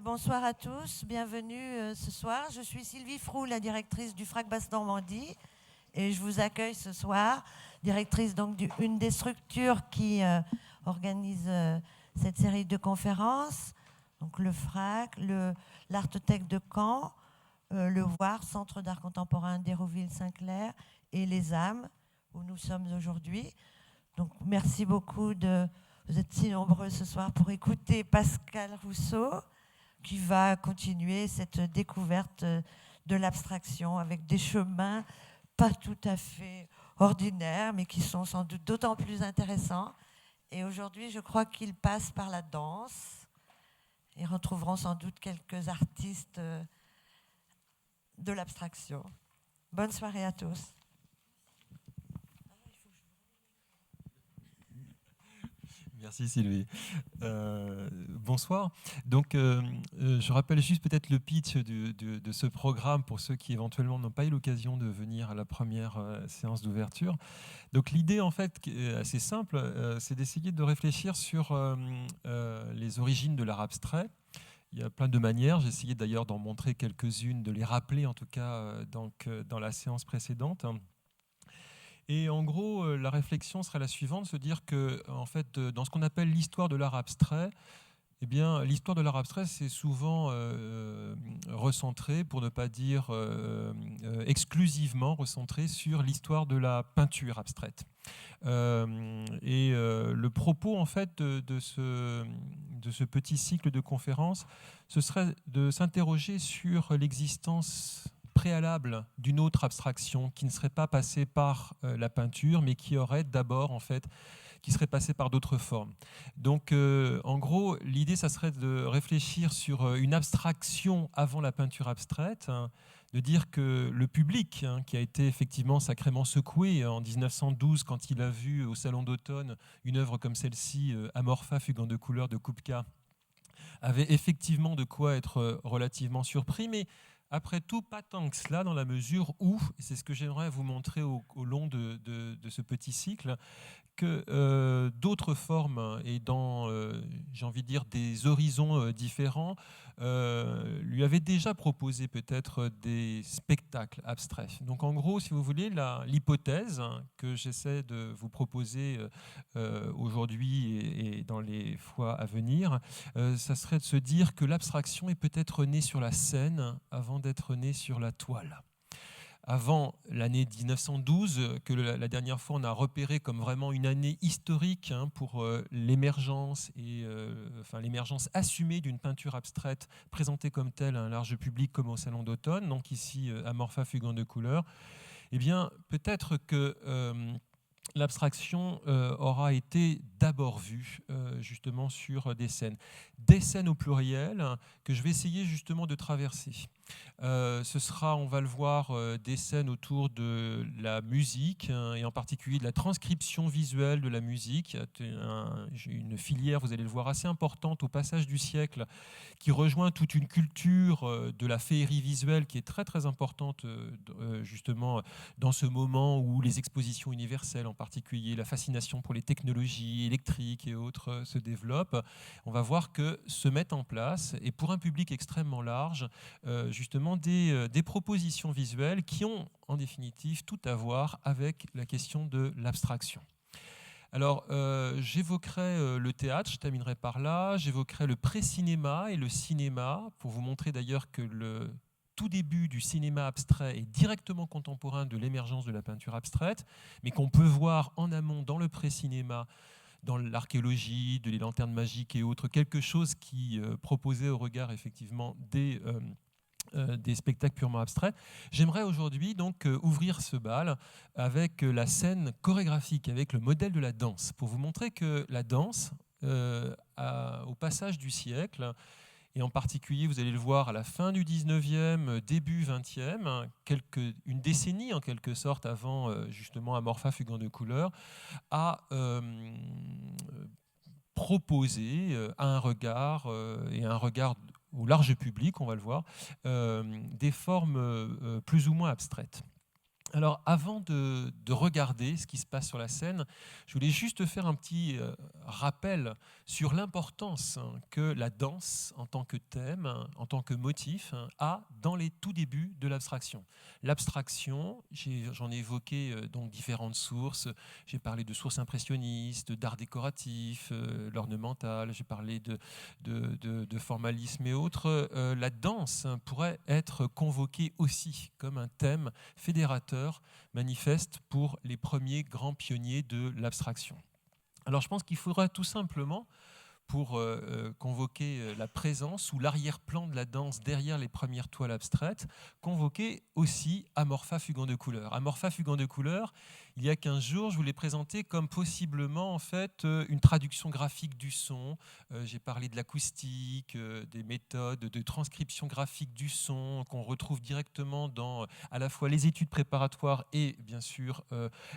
Bonsoir à tous, bienvenue ce soir. Je suis Sylvie Froux, la directrice du FRAC Basse-Normandie, et je vous accueille ce soir, directrice donc d'une des structures qui organise cette série de conférences, donc le FRAC, l'Artothèque de Caen, le VOIR, Centre d'art contemporain d'Hérouville-Saint-Clair, et les âmes, où nous sommes aujourd'hui. Donc merci beaucoup vous êtes si nombreux ce soir pour écouter Pascal Rousseau, qui va continuer cette découverte de l'abstraction avec des chemins pas tout à fait ordinaires, mais qui sont sans doute d'autant plus intéressants. Et aujourd'hui, je crois qu'ils passent par la danse et retrouveront sans doute quelques artistes de l'abstraction. Bonne soirée à tous. Merci Sylvie. Bonsoir. Donc, je rappelle juste peut-être le pitch de ce programme pour ceux qui éventuellement n'ont pas eu l'occasion de venir à la première séance d'ouverture. Donc, l'idée en fait est assez simple, c'est d'essayer de réfléchir sur les origines de l'art abstrait. Il y a plein de manières. J'ai essayé d'ailleurs d'en montrer quelques-unes, de les rappeler en tout cas dans la séance précédente. Et en gros, la réflexion serait la suivante, se dire que, en fait, dans ce qu'on appelle l'histoire de l'art abstrait, eh bien, l'histoire de l'art abstrait, c'est souvent recentré, pour ne pas dire exclusivement recentré sur l'histoire de la peinture abstraite. Le propos, en fait, de ce petit cycle de conférences, ce serait de s'interroger sur l'existence préalable d'une autre abstraction qui ne serait pas passée par la peinture, mais qui aurait d'abord, en fait, qui serait passée par d'autres formes. Donc, en gros, l'idée, ça serait de réfléchir sur une abstraction avant la peinture abstraite, hein, de dire que le public, hein, qui a été effectivement sacrément secoué en 1912 quand il a vu au Salon d'automne une œuvre comme celle-ci, Amorpha, fugue en deux couleurs de Kupka, avait effectivement de quoi être relativement surpris, mais après tout, pas tant que cela, dans la mesure où, et c'est ce que j'aimerais vous montrer au long de ce petit cycle, que d'autres formes et dans, j'ai envie de dire, des horizons différents, lui avaient déjà proposé peut-être des spectacles abstraits. Donc en gros, si vous voulez, l'hypothèse que j'essaie de vous proposer aujourd'hui et dans les fois à venir, ça serait de se dire que l'abstraction est peut-être née sur la scène avant d'être née sur la toile. Avant l'année 1912, que la dernière fois on a repéré comme vraiment une année historique, hein, pour l'émergence et l'émergence assumée d'une peinture abstraite présentée comme telle à un large public comme au Salon d'automne, donc ici Amorpha fugue en deux couleurs, eh bien peut-être que l'abstraction aura été d'abord vue justement sur des scènes au pluriel, que je vais essayer justement de traverser. Ce sera, on va le voir, des scènes autour de la musique, hein, et en particulier de la transcription visuelle de la musique. Une filière, vous allez le voir, assez importante au passage du siècle, qui rejoint toute une culture de la féerie visuelle qui est très très importante justement dans ce moment où les expositions universelles, en particulier la fascination pour les technologies électriques et autres, se développent. On va voir que se mettent en place, et pour un public extrêmement large, justement des propositions visuelles qui ont en définitive tout à voir avec la question de l'abstraction. Alors, j'évoquerai le théâtre, je terminerai par là, j'évoquerai le pré-cinéma et le cinéma, pour vous montrer d'ailleurs que le tout début du cinéma abstrait est directement contemporain de l'émergence de la peinture abstraite, mais qu'on peut voir en amont dans le pré-cinéma, dans l'archéologie, de les lanternes magiques et autres, quelque chose qui proposait au regard effectivement des spectacles purement abstraits. J'aimerais aujourd'hui donc ouvrir ce bal avec la scène chorégraphique, avec le modèle de la danse, pour vous montrer que la danse, au passage du siècle, et en particulier, vous allez le voir, à la fin du 19e, début 20e, une décennie en quelque sorte avant justement Amorpha fugue en deux couleurs, a proposé un regard, et un regard au large public, on va le voir, des formes plus ou moins abstraites. Alors, avant de regarder ce qui se passe sur la scène, je voulais juste faire un petit rappel sur l'importance que la danse en tant que thème, en tant que motif, a dans les tout débuts de l'abstraction. L'abstraction, j'en ai évoqué donc différentes sources. J'ai parlé de sources impressionnistes, d'art décoratif, l'ornemental, j'ai parlé de formalisme et autres. La danse pourrait être convoquée aussi comme un thème fédérateur manifeste pour les premiers grands pionniers de l'abstraction. Alors je pense qu'il faudra tout simplement, pour convoquer la présence ou l'arrière-plan de la danse derrière les premières toiles abstraites, convoquer aussi Amorpha Fugant de couleurs. Amorpha Fugant de couleurs, il y a 15 jours, je vous l'ai présenté comme possiblement en fait, une traduction graphique du son. J'ai parlé de l'acoustique, des méthodes de transcription graphique du son qu'on retrouve directement dans à la fois les études préparatoires et bien sûr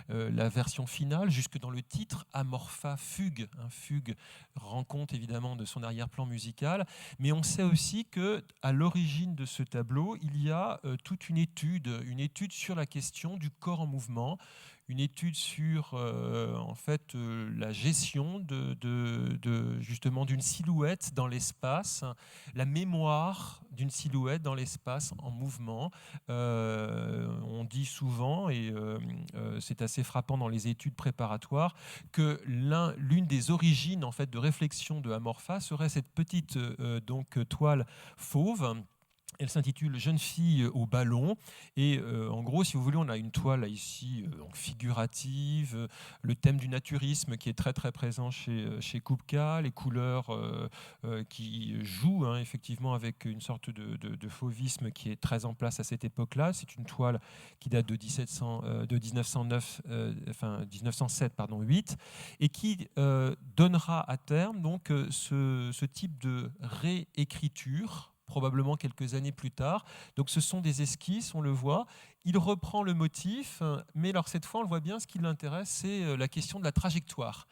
la version finale, jusque dans le titre, Amorpha Fugue. Fugue rend compte évidemment de son arrière-plan musical, mais on sait aussi qu'à l'origine de ce tableau, il y a toute une étude sur la question du corps en mouvement, une étude sur en fait, la gestion justement d'une silhouette dans l'espace, la mémoire d'une silhouette dans l'espace en mouvement. On dit souvent, et c'est assez frappant dans les études préparatoires, que l'une des origines en fait, de réflexion de Amorpha serait cette petite toile fauve. Elle s'intitule « Jeune fille au ballon ». Et en gros, si vous voulez, on a une toile là, ici figurative, le thème du naturisme qui est très très présent chez Kupka, les couleurs qui jouent effectivement avec une sorte de fauvisme qui est très en place à cette époque-là. C'est une toile qui date de 1907, 8, et qui donnera à terme donc, ce type de réécriture probablement quelques années plus tard. Donc ce sont des esquisses, on le voit. Il reprend le motif, mais alors cette fois, on le voit bien, ce qui l'intéresse, c'est la question de la trajectoire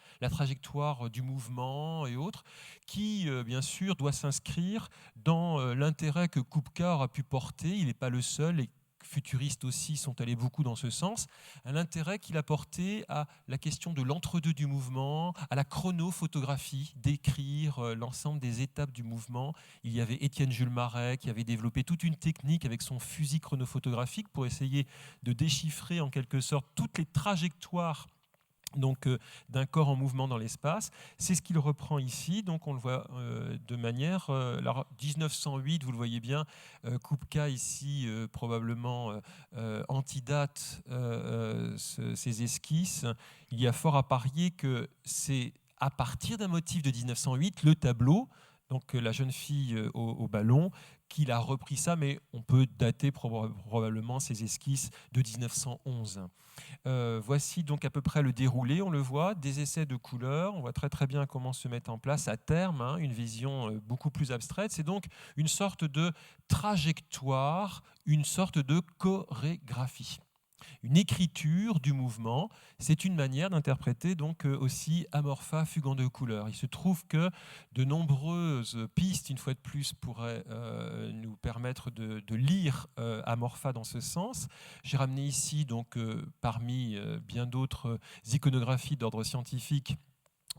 du mouvement et autres, qui, bien sûr, doit s'inscrire dans l'intérêt que Kupka aura pu porter. Il n'est pas le seul, et futuristes aussi sont allés beaucoup dans ce sens, à l'intérêt qu'il a porté à la question de l'entre-deux du mouvement, à la chronophotographie, d'écrire l'ensemble des étapes du mouvement. Il y avait Étienne Jules Marais qui avait développé toute une technique avec son fusil chronophotographique pour essayer de déchiffrer en quelque sorte toutes les trajectoires donc d'un corps en mouvement dans l'espace. C'est ce qu'il reprend ici, donc on le voit de manière... alors 1908, vous le voyez bien, Kupka ici probablement antidate ces esquisses. Il y a fort à parier que c'est à partir d'un motif de 1908, le tableau, donc la jeune fille au ballon, qu'il a repris ça, mais on peut dater probablement ces esquisses de 1911. Voici donc à peu près le déroulé, on le voit, des essais de couleurs, on voit très très bien comment se met en place à terme une vision beaucoup plus abstraite. C'est donc une sorte de trajectoire, une sorte de chorégraphie. Une écriture du mouvement, c'est une manière d'interpréter donc aussi Amorpha Fugant de couleurs. Il se trouve que de nombreuses pistes, une fois de plus, pourraient nous permettre de lire Amorpha dans ce sens. J'ai ramené ici, donc, parmi bien d'autres iconographies d'ordre scientifique,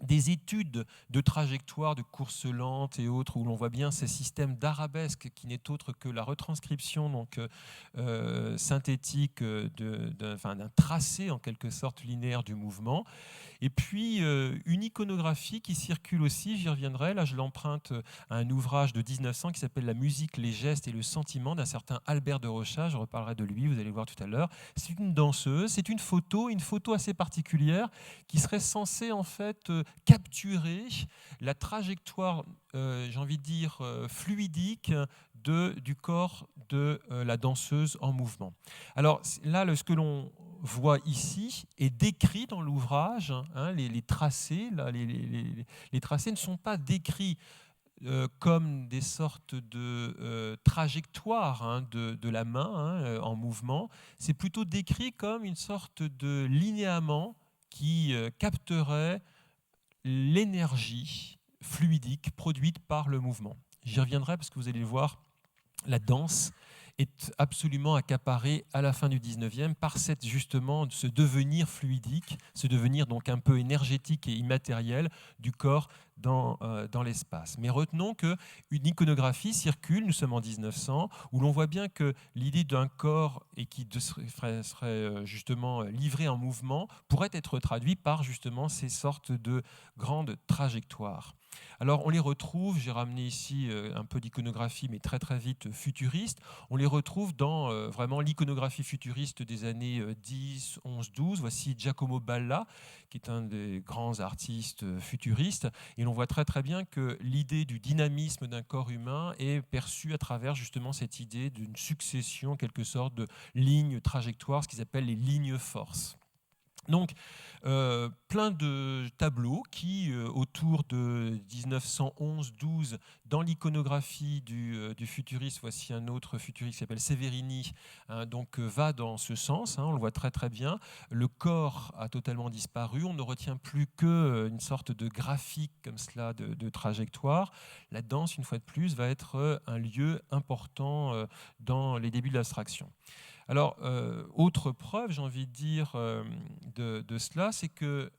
des études de trajectoire, de course lente et autres, où l'on voit bien ces systèmes d'arabesque qui n'est autre que la retranscription donc, synthétique d'un tracé en quelque sorte linéaire du mouvement. Et puis une iconographie qui circule aussi, j'y reviendrai, là je l'emprunte à un ouvrage de 1900 qui s'appelle « La musique, les gestes et le sentiment » d'un certain Albert de Rochat, je reparlerai de lui, vous allez voir tout à l'heure. C'est une danseuse, c'est une photo assez particulière qui serait censée en fait capturer la trajectoire, j'ai envie de dire, fluidique du corps de la danseuse en mouvement. Alors là, ce que l'on voit ici est décrit dans l'ouvrage. Les tracés, là, les tracés ne sont pas décrits comme des sortes de trajectoires de la main en mouvement. C'est plutôt décrit comme une sorte de linéament qui capterait l'énergie fluidique produite par le mouvement. J'y reviendrai parce que vous allez le voir, la danse est absolument accaparée à la fin du 19e par justement ce devenir fluidique, ce devenir donc un peu énergétique et immatériel du corps dans l'espace. Mais retenons qu'une iconographie circule, nous sommes en 1900, où l'on voit bien que l'idée d'un corps et qui serait justement livré en mouvement pourrait être traduit par justement ces sortes de grandes trajectoires. Alors on les retrouve, j'ai ramené ici un peu d'iconographie, mais très très vite futuriste, on les retrouve dans vraiment l'iconographie futuriste des années 10, 11, 12. Voici Giacomo Balla, qui est un des grands artistes futuristes, et l'on voit très très bien que l'idée du dynamisme d'un corps humain est perçue à travers justement cette idée d'une succession, en quelque sorte, de lignes trajectoires, ce qu'ils appellent les lignes forces. Donc, plein de tableaux qui, autour de 1911-12, dans l'iconographie du futuriste, voici un autre futuriste qui s'appelle Severini, hein, donc va dans ce sens, hein, on le voit très très bien. Le corps a totalement disparu, on ne retient plus qu'une sorte de graphique comme cela de trajectoire. La danse, une fois de plus, va être un lieu important dans les débuts de l'abstraction. Alors, autre preuve, j'ai envie de dire, de cela, c'est que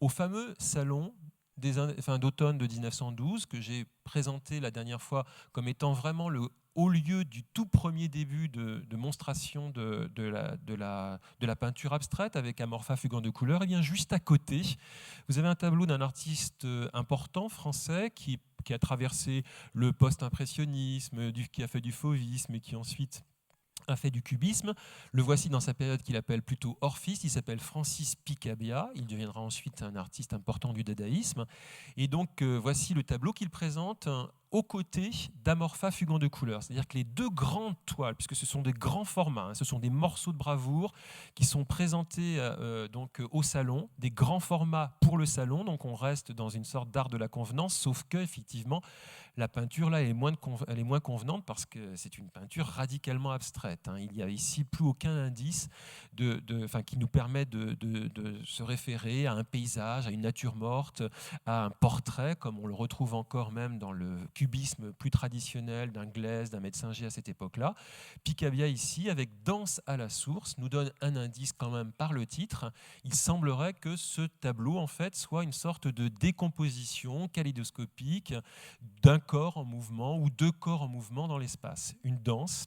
au fameux salon d'automne de 1912, que j'ai présenté la dernière fois comme étant vraiment le haut lieu du tout premier début de monstration de la peinture abstraite avec Amorpha fugant de couleurs, et bien juste à côté, vous avez un tableau d'un artiste important français qui a traversé le post-impressionnisme, qui a fait du fauvisme et qui ensuite a fait du cubisme. Le voici dans sa période qu'il appelle plutôt orphiste. Il s'appelle Francis Picabia. Il deviendra ensuite un artiste important du dadaïsme. Et donc, voici le tableau qu'il présente aux côtés d'Amorpha fugant de couleurs. C'est-à-dire que les deux grandes toiles, puisque ce sont des grands formats, hein, ce sont des morceaux de bravoure qui sont présentés donc, au salon, des grands formats pour le salon. Donc, on reste dans une sorte d'art de la convenance, sauf que, effectivement, la peinture là elle est moins convenante parce que c'est une peinture radicalement abstraite. Hein. Il n'y a ici plus aucun indice qui nous permet de se référer à un paysage, à une nature morte, à un portrait, comme on le retrouve encore même dans le cubisme plus traditionnel d'un Glaise, d'un Metzinger à cette époque-là. Picabia ici, avec Danse à la source, nous donne un indice quand même par le titre. Il semblerait que ce tableau en fait soit une sorte de décomposition kaléidoscopique d'un corps en mouvement ou deux corps en mouvement dans l'espace. Une danse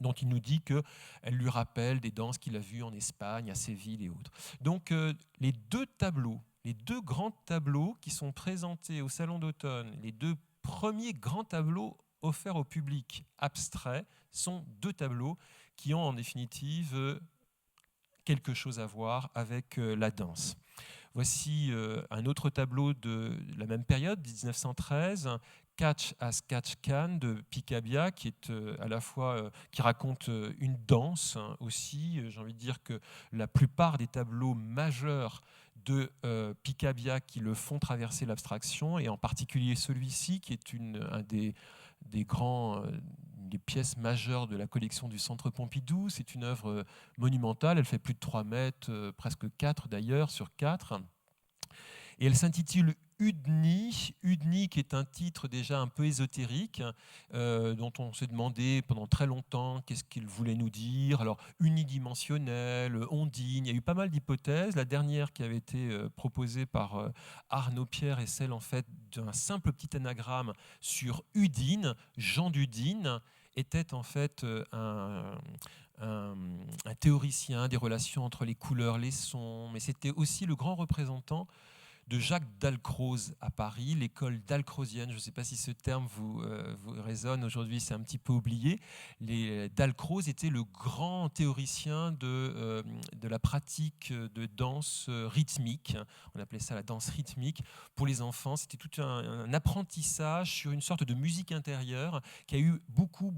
dont il nous dit qu'elle lui rappelle des danses qu'il a vues en Espagne, à Séville et autres. Donc les deux grands tableaux qui sont présentés au Salon d'automne, les deux premiers grands tableaux offerts au public abstrait, sont deux tableaux qui ont en définitive quelque chose à voir avec la danse. Voici un autre tableau de la même période, 1913, Catch as Catch Can de Picabia, qui est à la fois qui raconte une danse aussi. J'ai envie de dire que la plupart des tableaux majeurs de Picabia qui le font traverser l'abstraction, et en particulier celui-ci qui est un des grands des pièces majeures de la collection du Centre Pompidou. C'est une œuvre monumentale, elle fait plus de 3 mètres, presque 4 d'ailleurs, sur 4. Et elle s'intitule Udni, Udni qui est un titre déjà un peu ésotérique, dont on s'est demandé pendant très longtemps qu'est-ce qu'il voulait nous dire. Alors unidimensionnel, ondine, il y a eu pas mal d'hypothèses. La dernière qui avait été proposée par Arnaud Pierre est celle en fait d'un simple petit anagramme sur Udine. Jean d'Udine était en fait un théoricien des relations entre les couleurs, les sons, mais c'était aussi le grand représentant de Jacques Dalcroze à Paris, l'école dalcrozienne. Je ne sais pas si ce terme vous résonne aujourd'hui, c'est un petit peu oublié. Dalcroze était le grand théoricien de la pratique de danse rythmique. On appelait ça la danse rythmique pour les enfants. C'était tout un apprentissage sur une sorte de musique intérieure qui a eu beaucoup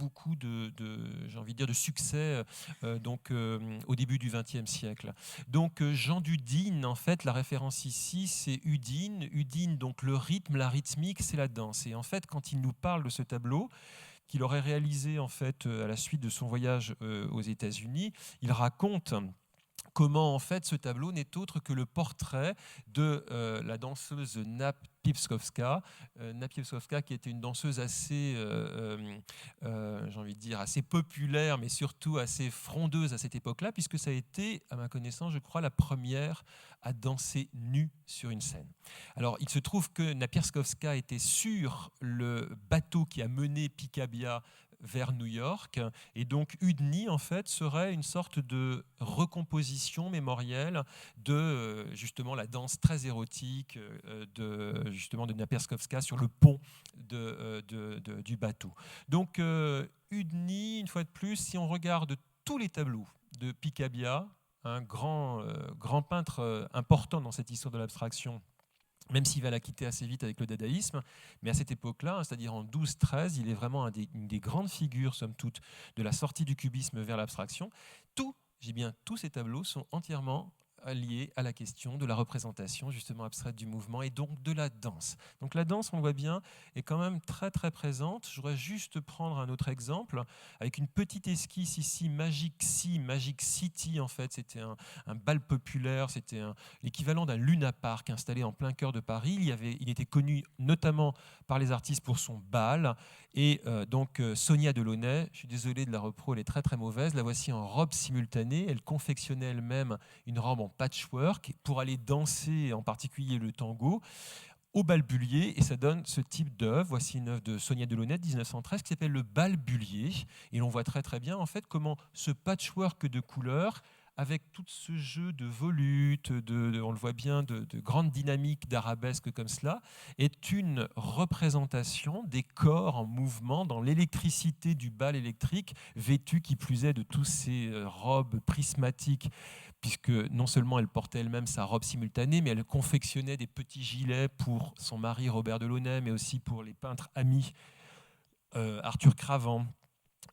j'ai envie de dire, de succès au début du XXe siècle. Donc Jean d'Udine, en fait, la référence ici, c'est Udine. Udine, donc le rythme, la rythmique, c'est la danse. Et en fait, quand il nous parle de ce tableau qu'il aurait réalisé en fait à la suite de son voyage aux États-Unis, il raconte comment en fait ce tableau n'est autre que le portrait de la danseuse Napiewskowska. Napiewskowska qui était une danseuse assez, j'ai envie de dire, assez populaire, mais surtout assez frondeuse à cette époque-là, puisque ça a été, à ma connaissance, je crois, la première à danser nue sur une scène. Alors, il se trouve que Napiewskowska était sur le bateau qui a mené Picabia vers New York, et donc Udny en fait serait une sorte de recomposition mémorielle de justement la danse très érotique de Napiewskowska sur le pont du bateau. Donc Udny, une fois de plus, si on regarde tous les tableaux de Picabia, un grand peintre important dans cette histoire de l'abstraction, même s'il va la quitter assez vite avec le dadaïsme, mais à cette époque-là, c'est-à-dire en 12-13, il est vraiment une des grandes figures, somme toute, de la sortie du cubisme vers l'abstraction. Tous ces tableaux sont entièrement liés à la question de la représentation justement abstraite du mouvement et donc de la danse. Donc la danse, on le voit bien, est quand même très très présente. Je voudrais juste prendre un autre exemple avec une petite esquisse ici, Magic City en fait. C'était un bal populaire, c'était l'équivalent d'un Luna Park installé en plein cœur de Paris. Il était connu notamment par les artistes pour son bal. Et donc Sonia Delaunay, je suis désolé de la repro, elle est très très mauvaise. La voici en robe simultanée. Elle confectionnait elle-même une robe en patchwork pour aller danser, en particulier le tango, au bal Bullier, et ça donne ce type d'œuvre. Voici une œuvre de Sonia Delaunay de 1913 qui s'appelle le bal Bullier. Et l'on voit très très bien en fait comment ce patchwork de couleurs, avec tout ce jeu de volutes, on le voit bien, de grandes dynamiques d'arabesque comme cela, est une représentation des corps en mouvement dans l'électricité du bal électrique, vêtu qui plus est de tous ces robes prismatiques, puisque non seulement elle portait elle-même sa robe simultanée, mais elle confectionnait des petits gilets pour son mari Robert Delaunay, mais aussi pour les peintres amis Arthur Cravant,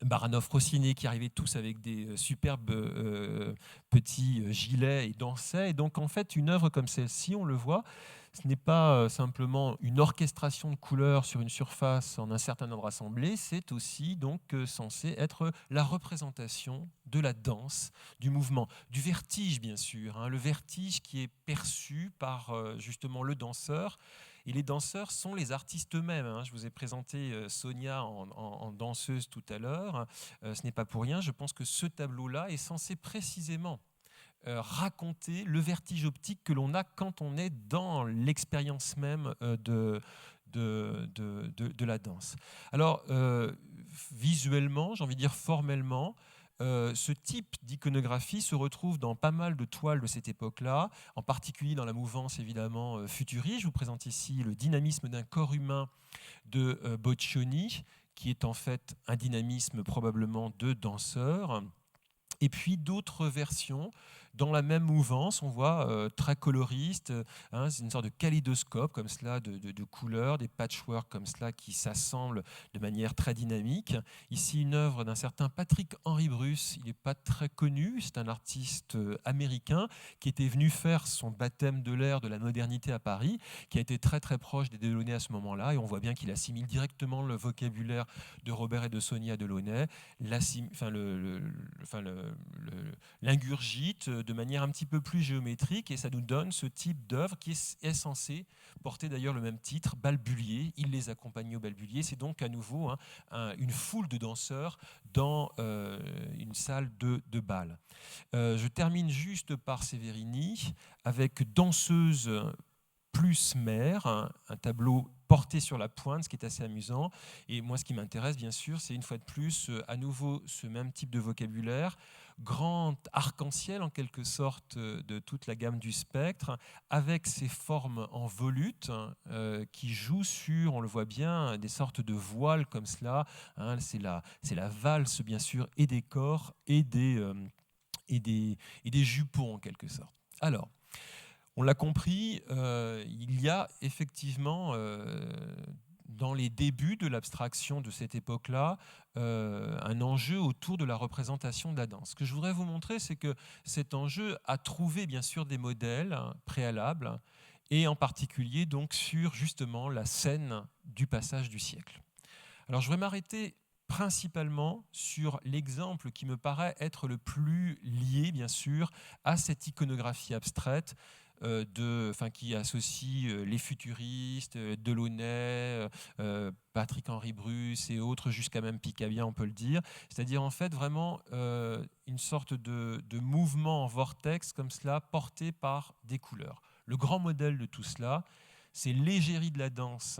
Baranov-Rossini, qui arrivaient tous avec des superbes petits gilets et dansaient. Et donc, en fait, une œuvre comme celle-ci, on le voit, ce n'est pas simplement une orchestration de couleurs sur une surface en un certain nombre assemblé, c'est aussi donc censé être la représentation de la danse, du mouvement, du vertige, bien sûr. Hein, le vertige qui est perçu par justement le danseur. Et les danseurs sont les artistes eux-mêmes. Hein. Je vous ai présenté Sonia en danseuse tout à l'heure. Ce n'est pas pour rien. Je pense que ce tableau-là est censé précisément raconter le vertige optique que l'on a quand on est dans l'expérience même de la danse. Alors, visuellement, j'ai envie de dire formellement, ce type d'iconographie se retrouve dans pas mal de toiles de cette époque-là, en particulier dans la mouvance évidemment futuriste. Je vous présente ici le dynamisme d'un corps humain de Boccioni, qui est en fait un dynamisme probablement de danseur. Et puis d'autres versions dans la même mouvance, on voit très coloriste, hein, c'est une sorte de kaléidoscope comme cela, de couleurs, des patchworks comme cela qui s'assemblent de manière très dynamique. Ici, une œuvre d'un certain Patrick-Henri Bruce, il n'est pas très connu, c'est un artiste américain qui était venu faire son baptême de l'air de la modernité à Paris, qui a été très très proche des Delaunay à ce moment-là, et on voit bien qu'il assimile directement le vocabulaire de Robert et de Sonia Delaunay, l'ingurgite de manière un petit peu plus géométrique, et ça nous donne ce type d'œuvre qui est censé porter d'ailleurs le même titre, bal Bullier. Il les accompagne au bal Bullier. C'est donc à nouveau une foule de danseurs dans une salle de bal. Je termine juste par Severini avec Danseuse plus mère, un tableau porté sur la pointe, ce qui est assez amusant. Et moi, ce qui m'intéresse, bien sûr, c'est une fois de plus, à nouveau, ce même type de vocabulaire, grand arc-en-ciel, en quelque sorte, de toute la gamme du spectre, avec ces formes en volute qui jouent sur, on le voit bien, des sortes de voiles comme cela. Hein, c'est la valse, bien sûr, et des corps et des jupons, en quelque sorte. Alors, on l'a compris, il y a effectivement, dans les débuts de l'abstraction de cette époque-là, un enjeu autour de la représentation de la danse. Ce que je voudrais vous montrer, c'est que cet enjeu a trouvé bien sûr des modèles préalables, et en particulier donc sur justement la scène du passage du siècle. Alors je vais m'arrêter principalement sur l'exemple qui me paraît être le plus lié, bien sûr, à cette iconographie abstraite qui associe les futuristes, Delaunay, Patrick-Henri Bruce et autres, jusqu'à même Picabia, on peut le dire. C'est-à-dire en fait vraiment une sorte de mouvement en vortex comme cela, porté par des couleurs. Le grand modèle de tout cela, c'est l'égérie de la danse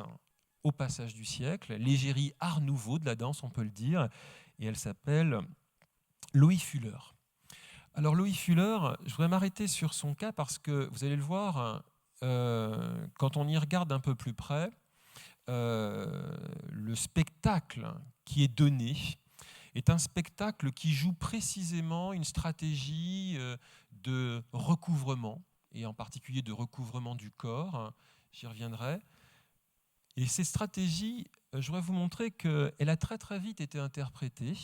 au passage du siècle, l'égérie art nouveau de la danse, on peut le dire, et elle s'appelle Loie Fuller. Alors Loie Fuller, je voudrais m'arrêter sur son cas parce que, vous allez le voir, quand on y regarde un peu plus près, le spectacle qui est donné est un spectacle qui joue précisément une stratégie de recouvrement, et en particulier de recouvrement du corps, j'y reviendrai. Et ces stratégies, je voudrais vous montrer qu'elle a très très vite été interprétée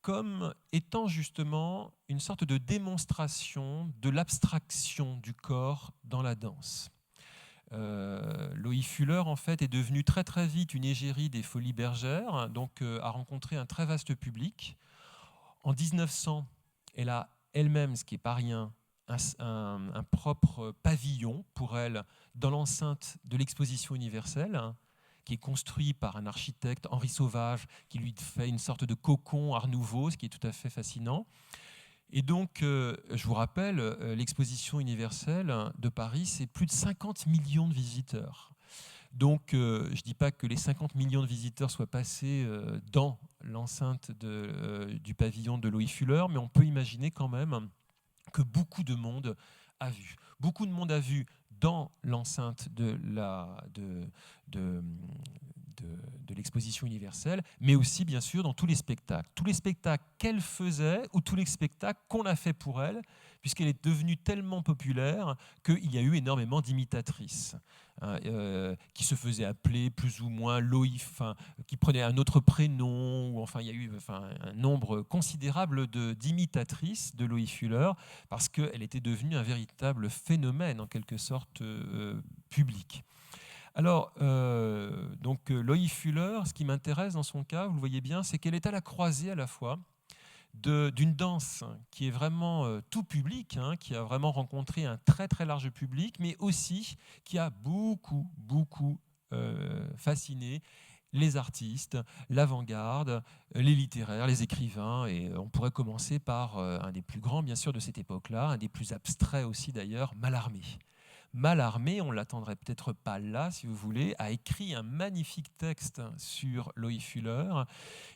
comme étant justement une sorte de démonstration de l'abstraction du corps dans la danse. Loie Fuller, en fait, est devenue très très vite une égérie des Folies Bergères, donc a rencontré un très vaste public. En 1900, elle a elle-même, ce qui n'est pas rien, un propre pavillon pour elle dans l'enceinte de l'exposition universelle, qui est construit par un architecte, Henri Sauvage, qui lui fait une sorte de cocon art nouveau, ce qui est tout à fait fascinant. Et donc, je vous rappelle, l'exposition universelle de Paris, c'est plus de 50 millions de visiteurs. Donc, je ne dis pas que les 50 millions de visiteurs soient passés dans l'enceinte du pavillon de Loie Fuller, mais on peut imaginer quand même que beaucoup de monde a vu. Beaucoup de monde a vu dans l'enceinte de l'exposition universelle, mais aussi bien sûr dans tous les spectacles. Tous les spectacles qu'elle faisait ou tous les spectacles qu'on a fait pour elle, puisqu'elle est devenue tellement populaire qu'il y a eu énormément d'imitatrices qui se faisaient appeler plus ou moins Loie, qui prenaient un autre prénom, ou il y a eu un nombre considérable d'imitatrices de Loie Fuller, parce qu'elle était devenue un véritable phénomène en quelque sorte public. Alors, Loie Fuller, ce qui m'intéresse dans son cas, vous le voyez bien, c'est qu'elle est à la croisée à la fois d'une danse qui est vraiment tout public, qui a vraiment rencontré un très très large public, mais aussi qui a beaucoup fasciné les artistes, l'avant-garde, les littéraires, les écrivains, et on pourrait commencer par un des plus grands bien sûr de cette époque-là, un des plus abstraits aussi d'ailleurs, Mallarmé. Mallarmé, on ne l'attendrait peut-être pas là, si vous voulez, a écrit un magnifique texte sur Loie Fuller.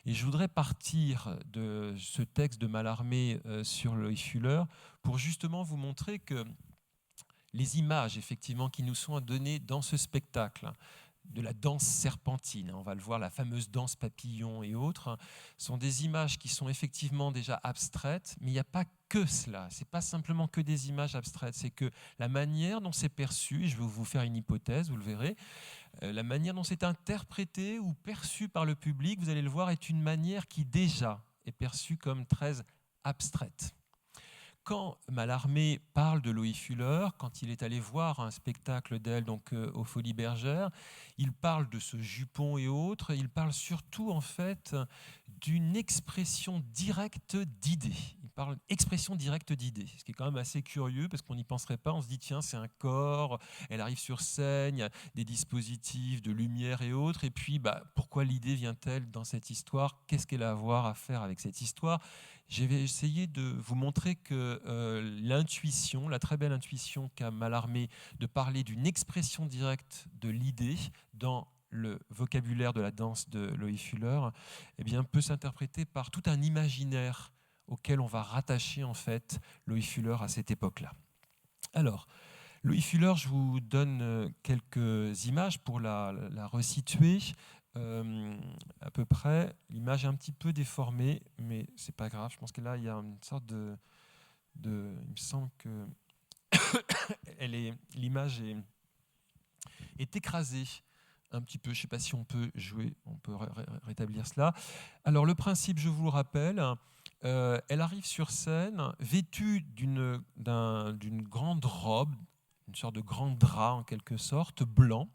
Et je voudrais partir de ce texte de Mallarmé sur Loie Fuller pour justement vous montrer que les images, effectivement, qui nous sont données dans ce spectacle, de la danse serpentine, on va le voir, la fameuse danse papillon et autres, sont des images qui sont effectivement déjà abstraites, mais il n'y a pas que cela. Ce n'est pas simplement que des images abstraites, c'est que la manière dont c'est perçu, et je vais vous faire une hypothèse, vous le verrez, la manière dont c'est interprété ou perçu par le public, vous allez le voir, est une manière qui déjà est perçue comme très abstraite. Quand Mallarmé parle de Loie Fuller, quand il est allé voir un spectacle d'elle donc aux Folies Bergères, il parle de ce jupon et autres. Il parle surtout en fait d'une expression directe d'idées. Il parle d'expression directe d'idées, ce qui est quand même assez curieux parce qu'on n'y penserait pas. On se dit tiens, c'est un corps, elle arrive sur scène, il y a des dispositifs de lumière et autres. Et puis pourquoi l'idée vient-elle dans cette histoire? Qu'est-ce qu'elle a à voir à faire avec cette histoire? Je vais essayer de vous montrer que l'intuition, la très belle intuition qu'a Mallarmé de parler d'une expression directe de l'idée dans le vocabulaire de la danse de Loie Fuller, peut s'interpréter par tout un imaginaire auquel on va rattacher en fait Loie Fuller à cette époque-là. Alors, Loie Fuller, je vous donne quelques images pour la resituer. À peu près, l'image est un petit peu déformée, mais c'est pas grave. Je pense que là, il y a une sorte de il me semble que l'image est écrasée un petit peu. Je ne sais pas si on peut rétablir cela. Alors, le principe, je vous le rappelle, elle arrive sur scène vêtue d'une grande robe, une sorte de grand drap en quelque sorte, blanc.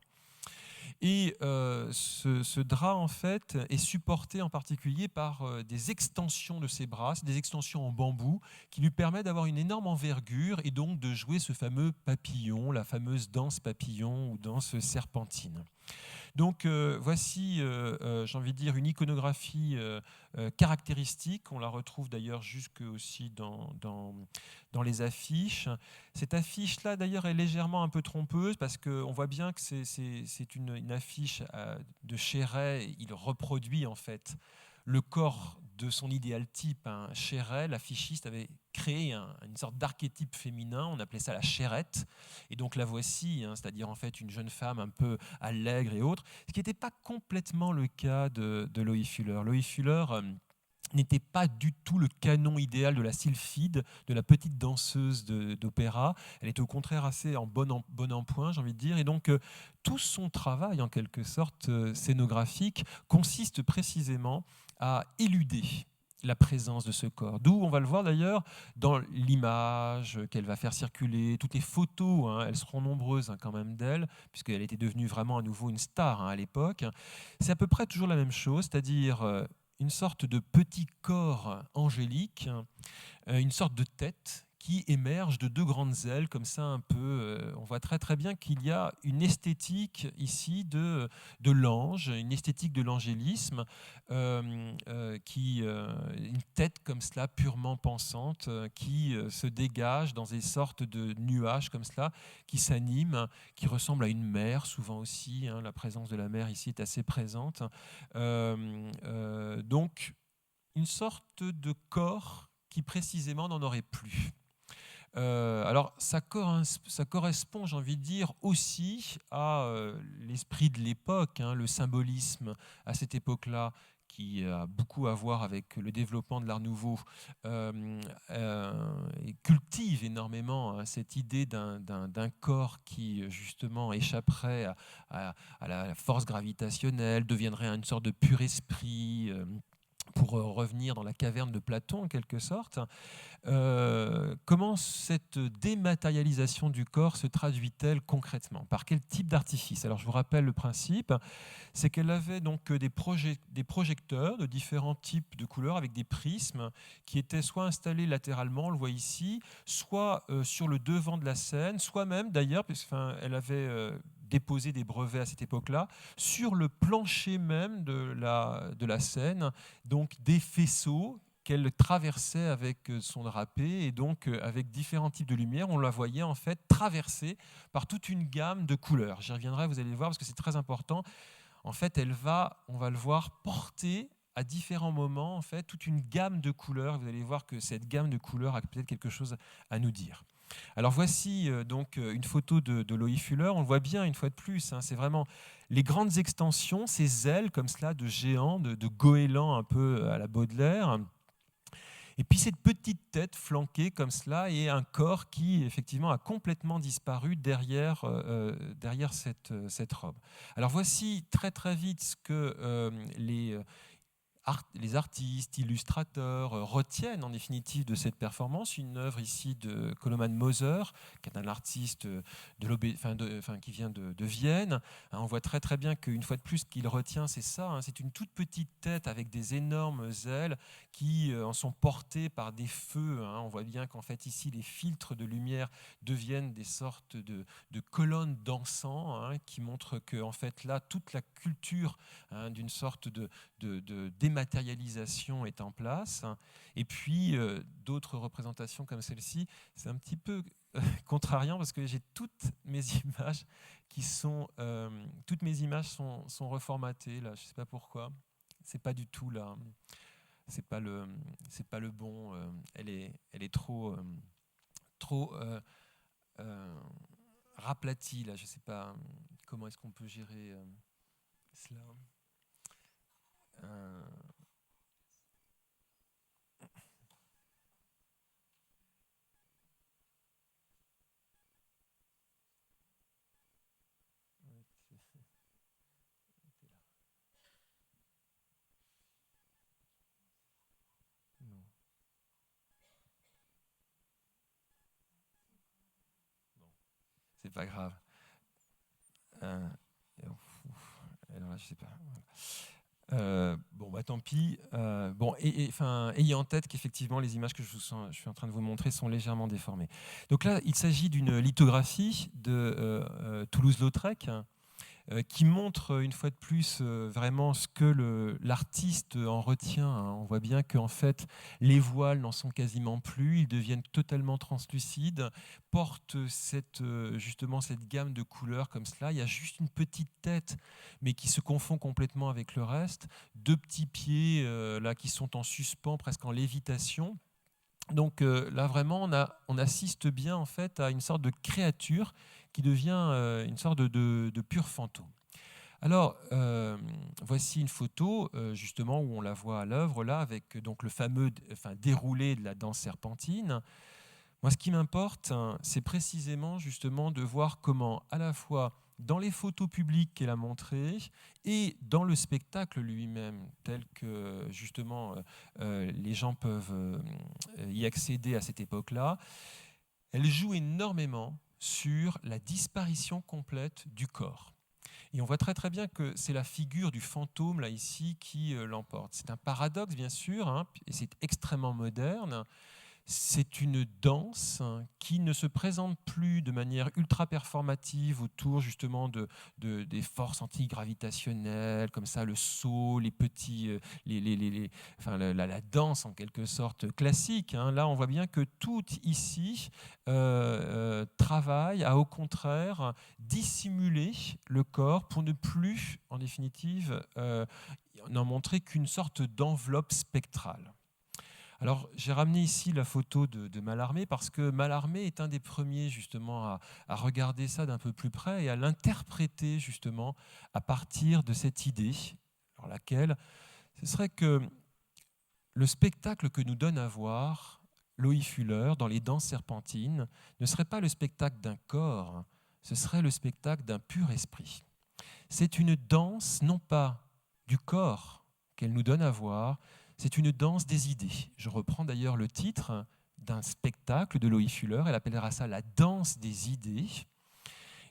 Et ce drap, en fait, est supporté en particulier par des extensions de ses bras, des extensions en bambou, qui lui permettent d'avoir une énorme envergure et donc de jouer ce fameux papillon, la fameuse danse papillon ou danse serpentine. Donc voici, j'ai envie de dire, une iconographie caractéristique. On la retrouve d'ailleurs jusque aussi dans les affiches. Cette affiche-là, d'ailleurs, est légèrement un peu trompeuse parce qu'on voit bien que c'est une affiche de Chéret. Il reproduit en fait le corps de son idéal type. Chéret, l'affichiste, avait créé une sorte d'archétype féminin, on appelait ça la chérette, et donc la voici, c'est-à-dire en fait une jeune femme un peu allègre et autre, ce qui n'était pas complètement le cas de Loie Fuller. Loie Fuller n'était pas du tout le canon idéal de la sylphide, de la petite danseuse d'opéra. Elle était au contraire assez en bon en point, j'ai envie de dire. Et donc, tout son travail, en quelque sorte, scénographique, consiste précisément à éluder la présence de ce corps. D'où, on va le voir d'ailleurs, dans l'image qu'elle va faire circuler, toutes les photos, elles seront nombreuses quand même d'elle, puisqu'elle était devenue vraiment à nouveau une star à l'époque. C'est à peu près toujours la même chose, c'est-à-dire une sorte de petit corps angélique, une sorte de tête qui émerge de deux grandes ailes, comme ça un peu. On voit très très bien qu'il y a une esthétique ici de l'ange, une esthétique de l'angélisme, une tête comme cela, purement pensante, qui se dégage dans des sortes de nuages comme cela, qui s'animent, qui ressemblent à une mer souvent aussi. La présence de la mer ici est assez présente. Donc, une sorte de corps qui précisément n'en aurait plus. Alors, ça correspond, j'ai envie de dire, aussi à l'esprit de l'époque, le symbolisme à cette époque-là, qui a beaucoup à voir avec le développement de l'Art nouveau, et cultive énormément cette idée d'un corps qui, justement, échapperait à la force gravitationnelle, deviendrait une sorte de pur esprit, pour revenir dans la caverne de Platon, en quelque sorte. Comment cette dématérialisation du corps se traduit-elle concrètement? Par quel type d'artifice? Alors, je vous rappelle le principe, c'est qu'elle avait donc des projecteurs de différents types de couleurs avec des prismes qui étaient soit installés latéralement, on le voit ici, soit sur le devant de la scène, soit même d'ailleurs, puisqu'elle avait déposé des brevets à cette époque-là, sur le plancher même de la scène, donc des faisceaux qu'elle traversait avec son drapé et donc avec différents types de lumière, on la voyait en fait traversée par toute une gamme de couleurs. J'y reviendrai, vous allez le voir parce que c'est très important. En fait, on va le voir, porter à différents moments en fait toute une gamme de couleurs. Vous allez voir que cette gamme de couleurs a peut-être quelque chose à nous dire. Alors voici donc une photo de Loie Fuller. On le voit bien une fois de plus. C'est vraiment les grandes extensions, ces ailes comme cela de géants, de goélands un peu à la Baudelaire. Et puis cette petite tête flanquée comme cela et un corps qui effectivement a complètement disparu derrière cette robe. Alors voici très très vite ce que les artistes, illustrateurs retiennent en définitive de cette performance. Une œuvre ici de Koloman Moser, qui est un artiste qui vient de Vienne. On voit très très bien qu'une fois de plus, ce qu'il retient, c'est ça. C'est une toute petite tête avec des énormes ailes qui en sont portées par des feux. On voit bien qu'en fait ici, les filtres de lumière deviennent des sortes de colonnes d'encens qui montrent que en fait là, toute la culture d'une sorte de dématérialisation est en place. Et puis, d'autres représentations comme celle-ci, c'est un petit peu contrariant parce que j'ai toutes mes images sont reformatées là. Je ne sais pas pourquoi. C'est pas du tout là. C'est pas le bon. Elle est trop raplatie là. Je ne sais pas comment est-ce qu'on peut gérer cela. Euh, non, c'est pas grave. Euh, Alors là, je sais pas. Bon, bah tant pis. Bon, ayez en tête qu'effectivement, les images que je suis en train de vous montrer sont légèrement déformées. Donc là, il s'agit d'une lithographie de Toulouse-Lautrec, qui montre une fois de plus vraiment ce que l'artiste en retient. Hein. On voit bien qu'en fait, les voiles n'en sont quasiment plus, ils deviennent totalement translucides, portent justement cette gamme de couleurs comme cela. Il y a juste une petite tête, mais qui se confond complètement avec le reste. Deux petits pieds là, qui sont en suspens, presque en lévitation. Donc là, vraiment, on assiste bien en fait à une sorte de créature qui devient une sorte de pur fantôme. Alors, voici une photo justement où on la voit à l'œuvre là avec donc le fameux déroulé de la danse serpentine. Moi, ce qui m'importe, hein, c'est précisément justement de voir comment, à la fois dans les photos publiques qu'elle a montrées et dans le spectacle lui-même, tel que justement les gens peuvent y accéder à cette époque-là, elle joue énormément sur la disparition complète du corps. Et on voit très très bien que c'est la figure du fantôme là ici qui l'emporte. C'est un paradoxe bien sûr, hein, et c'est extrêmement moderne. C'est une danse qui ne se présente plus de manière ultra performative autour justement des forces antigravitationnelles, comme ça le saut, les petits, la danse en quelque sorte classique. Hein. Là, on voit bien que tout ici travaille à au contraire dissimuler le corps pour ne plus, en définitive, n'en montrer qu'une sorte d'enveloppe spectrale. Alors, j'ai ramené ici la photo de Mallarmé parce que Mallarmé est un des premiers justement à regarder ça d'un peu plus près et à l'interpréter justement à partir de cette idée, alors laquelle ce serait que le spectacle que nous donne à voir Loïc Fuller dans les danses serpentines ne serait pas le spectacle d'un corps, ce serait le spectacle d'un pur esprit. C'est une danse non pas du corps qu'elle nous donne à voir, c'est une danse des idées. Je reprends d'ailleurs le titre d'un spectacle de Loïc Fuller. Elle appellera ça la danse des idées.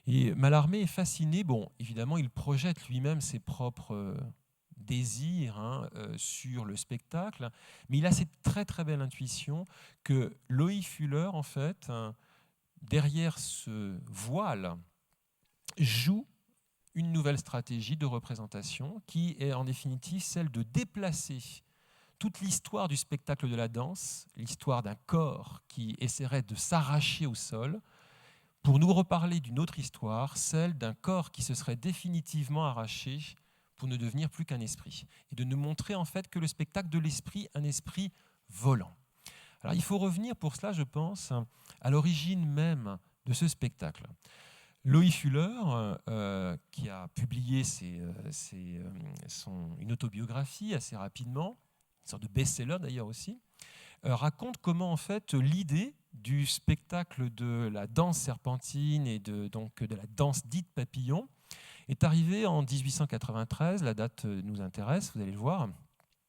Et Mallarmé est fasciné. Bon, évidemment, il projette lui-même ses propres désirs sur le spectacle, mais il a cette très très belle intuition que Loïc Fuller, en fait, derrière ce voile, joue une nouvelle stratégie de représentation qui est en définitive celle de déplacer toute l'histoire du spectacle de la danse, l'histoire d'un corps qui essaierait de s'arracher au sol, pour nous reparler d'une autre histoire, celle d'un corps qui se serait définitivement arraché pour ne devenir plus qu'un esprit, et de nous montrer en fait que le spectacle de l'esprit, un esprit volant. Alors il faut revenir pour cela, je pense, à l'origine même de ce spectacle. Loïc Fuller, qui a publié une autobiographie assez rapidement, une sorte de best-seller d'ailleurs aussi, raconte comment en fait l'idée du spectacle de la danse serpentine et donc de la danse dite papillon est arrivée en 1893. La date nous intéresse, vous allez le voir.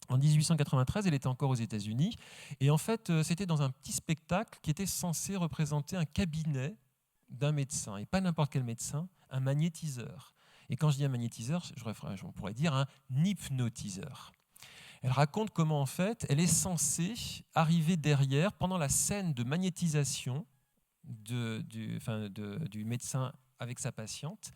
En 1893, elle était encore aux États-Unis. Et en fait, c'était dans un petit spectacle qui était censé représenter un cabinet d'un médecin. Et pas n'importe quel médecin, un magnétiseur. Et quand je dis un magnétiseur, on pourrait dire un hypnotiseur. Elle raconte comment, en fait, elle est censée arriver derrière, pendant la scène de magnétisation du médecin avec sa patiente,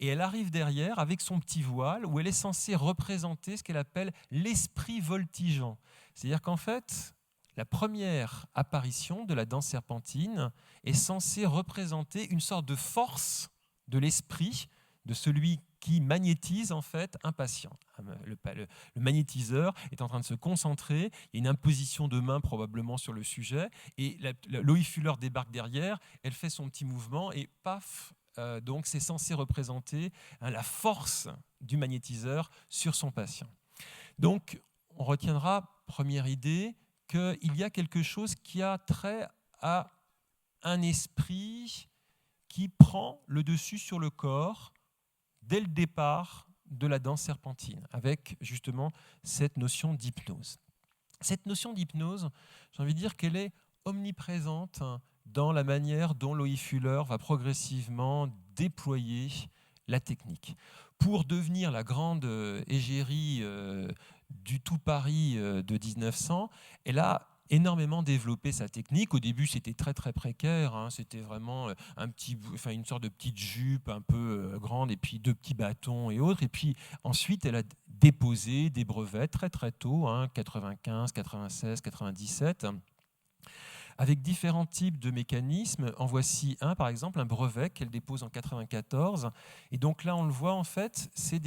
et elle arrive derrière avec son petit voile où elle est censée représenter ce qu'elle appelle l'esprit voltigeant. C'est-à-dire qu'en fait, la première apparition de la danse serpentine est censée représenter une sorte de force de l'esprit de celui qui magnétise en fait un patient. Le magnétiseur est en train de se concentrer, il y a une imposition de main probablement sur le sujet, et Loïc Fuller débarque derrière, elle fait son petit mouvement, et paf, donc c'est censé représenter la force du magnétiseur sur son patient. Donc on retiendra, première idée, qu'il y a quelque chose qui a trait à un esprit qui prend le dessus sur le corps dès le départ de la danse serpentine, avec justement cette notion d'hypnose. Cette notion d'hypnose, j'ai envie de dire qu'elle est omniprésente dans la manière dont Loïc Fuller va progressivement déployer la technique. pour devenir la grande égérie du tout Paris de 1900. Elle a énormément développé sa technique. Au début, c'était très très précaire, hein. C'était vraiment une sorte de petite jupe un peu grande et puis 2 petits bâtons et autres. Et puis ensuite, elle a déposé des brevets très très tôt, hein, 95, 96, 97. Avec différents types de mécanismes. En voici un, par exemple, un brevet qu'elle dépose en 94. Et donc là, on le voit, en fait, c'est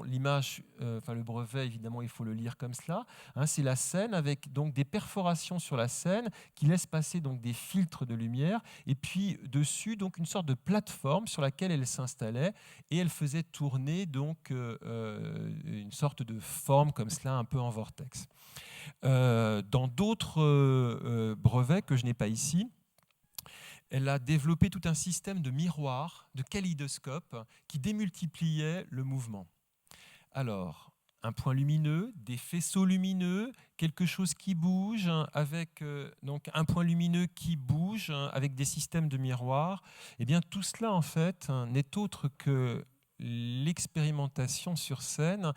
l'image, le brevet, évidemment, il faut le lire comme cela. Hein, c'est la scène avec donc des perforations sur la scène qui laissent passer donc des filtres de lumière. Et puis dessus, donc une sorte de plateforme sur laquelle elle s'installait et elle faisait tourner donc une sorte de forme comme cela, un peu en vortex. Dans d'autres brevets que je n'ai pas ici, elle a développé tout un système de miroirs, de kaléidoscopes, qui démultipliait le mouvement. Alors, un point lumineux, des faisceaux lumineux, quelque chose qui bouge, avec donc un point lumineux qui bouge, avec des systèmes de miroirs. Eh bien, tout cela, en fait, n'est autre que l'expérimentation sur scène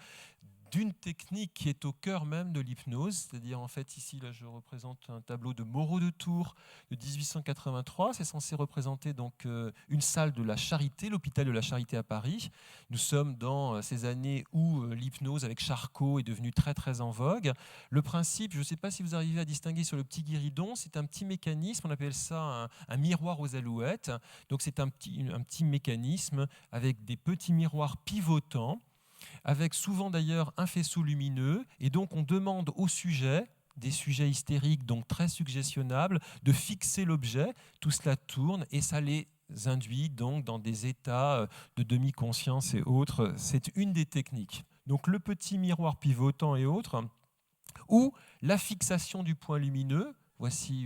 d'une technique qui est au cœur même de l'hypnose, c'est-à-dire en fait ici là je représente un tableau de Moreau de Tours de 1883, c'est censé représenter donc une salle de la Charité, l'hôpital de la Charité à Paris. Nous sommes dans ces années où l'hypnose avec Charcot est devenue très très en vogue. Le principe, je ne sais pas si vous arrivez à distinguer sur le petit guéridon, c'est un petit mécanisme, on appelle ça un miroir aux alouettes. Donc c'est un petit mécanisme avec des petits miroirs pivotants, avec souvent d'ailleurs un faisceau lumineux, et donc on demande au sujet, des sujets hystériques donc très suggestionnables, de fixer l'objet, tout cela tourne et ça les induit donc dans des états de demi-conscience et autres. C'est une des techniques. Donc le petit miroir pivotant et autres, ou la fixation du point lumineux. Voici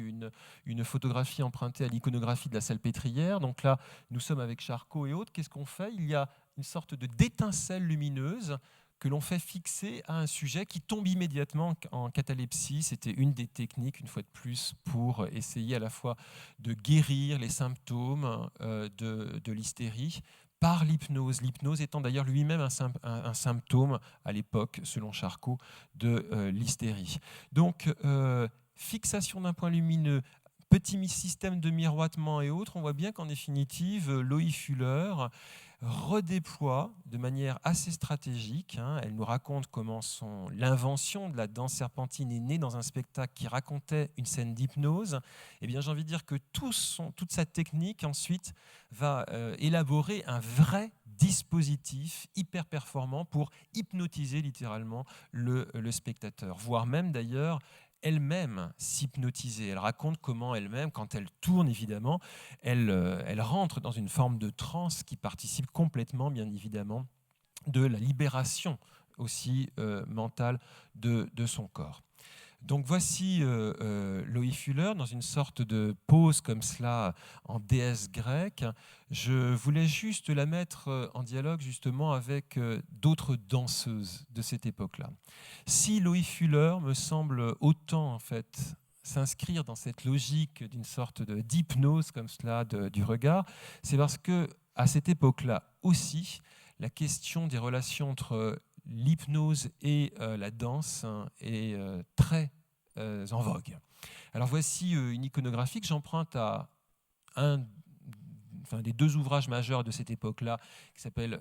une photographie empruntée à l'iconographie de la Salpêtrière. Donc là, nous sommes avec Charcot et autres. Qu'est-ce qu'on fait? Il y a une sorte d'étincelle lumineuse que l'on fait fixer à un sujet qui tombe immédiatement en catalepsie. C'était une des techniques, une fois de plus, pour essayer à la fois de guérir les symptômes de l'hystérie par l'hypnose. L'hypnose étant d'ailleurs lui-même un symptôme, à l'époque, selon Charcot, de l'hystérie. Donc, fixation d'un point lumineux, petit système de miroitement et autres, on voit bien qu'en définitive, Loïe Fuller redéploie de manière assez stratégique. Elle nous raconte comment l'invention de la danse serpentine est née dans un spectacle qui racontait une scène d'hypnose. Eh bien, j'ai envie de dire que toute sa technique ensuite va élaborer un vrai dispositif hyper performant pour hypnotiser littéralement le spectateur, voire même d'ailleurs elle-même s'hypnotiser. Elle raconte comment elle-même, quand elle tourne évidemment, elle rentre dans une forme de transe qui participe complètement, bien évidemment, de la libération aussi mentale de son corps. Donc voici Loïe Fuller dans une sorte de pose comme cela en déesse grecque. Je voulais juste la mettre en dialogue justement avec d'autres danseuses de cette époque-là. Si Loïe Fuller me semble autant en fait s'inscrire dans cette logique d'une sorte d'hypnose comme cela du regard, c'est parce que à cette époque-là aussi, la question des relations entre l'hypnose et la danse est très en vogue. Alors voici une iconographie que j'emprunte à des 2 ouvrages majeurs de cette époque-là, qui s'appelle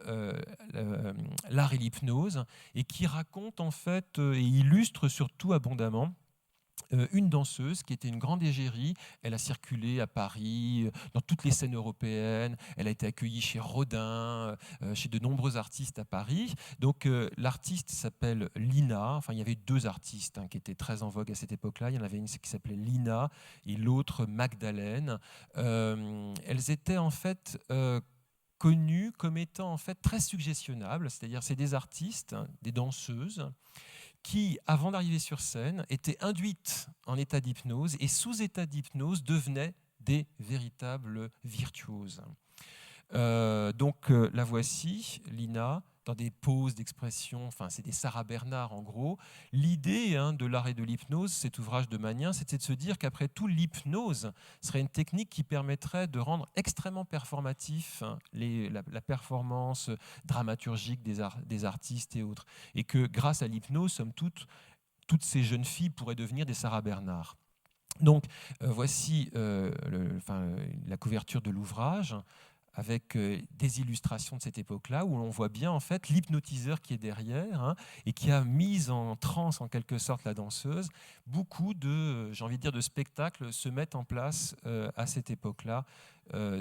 L'art et l'hypnose, et qui raconte en fait et illustre surtout abondamment une danseuse qui était une grande égérie. Elle a circulé à Paris, dans toutes les scènes européennes. Elle a été accueillie chez Rodin, chez de nombreux artistes à Paris. Donc l'artiste s'appelle Lina. Enfin, il y avait 2 artistes qui étaient très en vogue à cette époque-là. Il y en avait une qui s'appelait Lina et l'autre Magdalène. Elles étaient en fait connues comme étant en fait très suggestionnables. C'est-à-dire c'est des artistes, des danseuses, qui, avant d'arriver sur scène, étaient induites en état d'hypnose et sous état d'hypnose devenaient des véritables virtuoses. Donc la voici, Lina, dans des poses d'expression, enfin c'est des Sarah Bernard en gros. L'idée de l'art et de l'hypnose, cet ouvrage de Magnien, c'était de se dire qu'après tout, l'hypnose serait une technique qui permettrait de rendre extrêmement performatif la performance dramaturgique des artistes et autres. Et que grâce à l'hypnose, somme toute, toutes ces jeunes filles pourraient devenir des Sarah Bernard. Donc voici la couverture de l'ouvrage avec des illustrations de cette époque-là, où l'on voit bien en fait l'hypnotiseur qui est derrière et qui a mis en transe en quelque sorte la danseuse. Beaucoup de, j'ai envie de dire, de spectacles se mettent en place à cette époque-là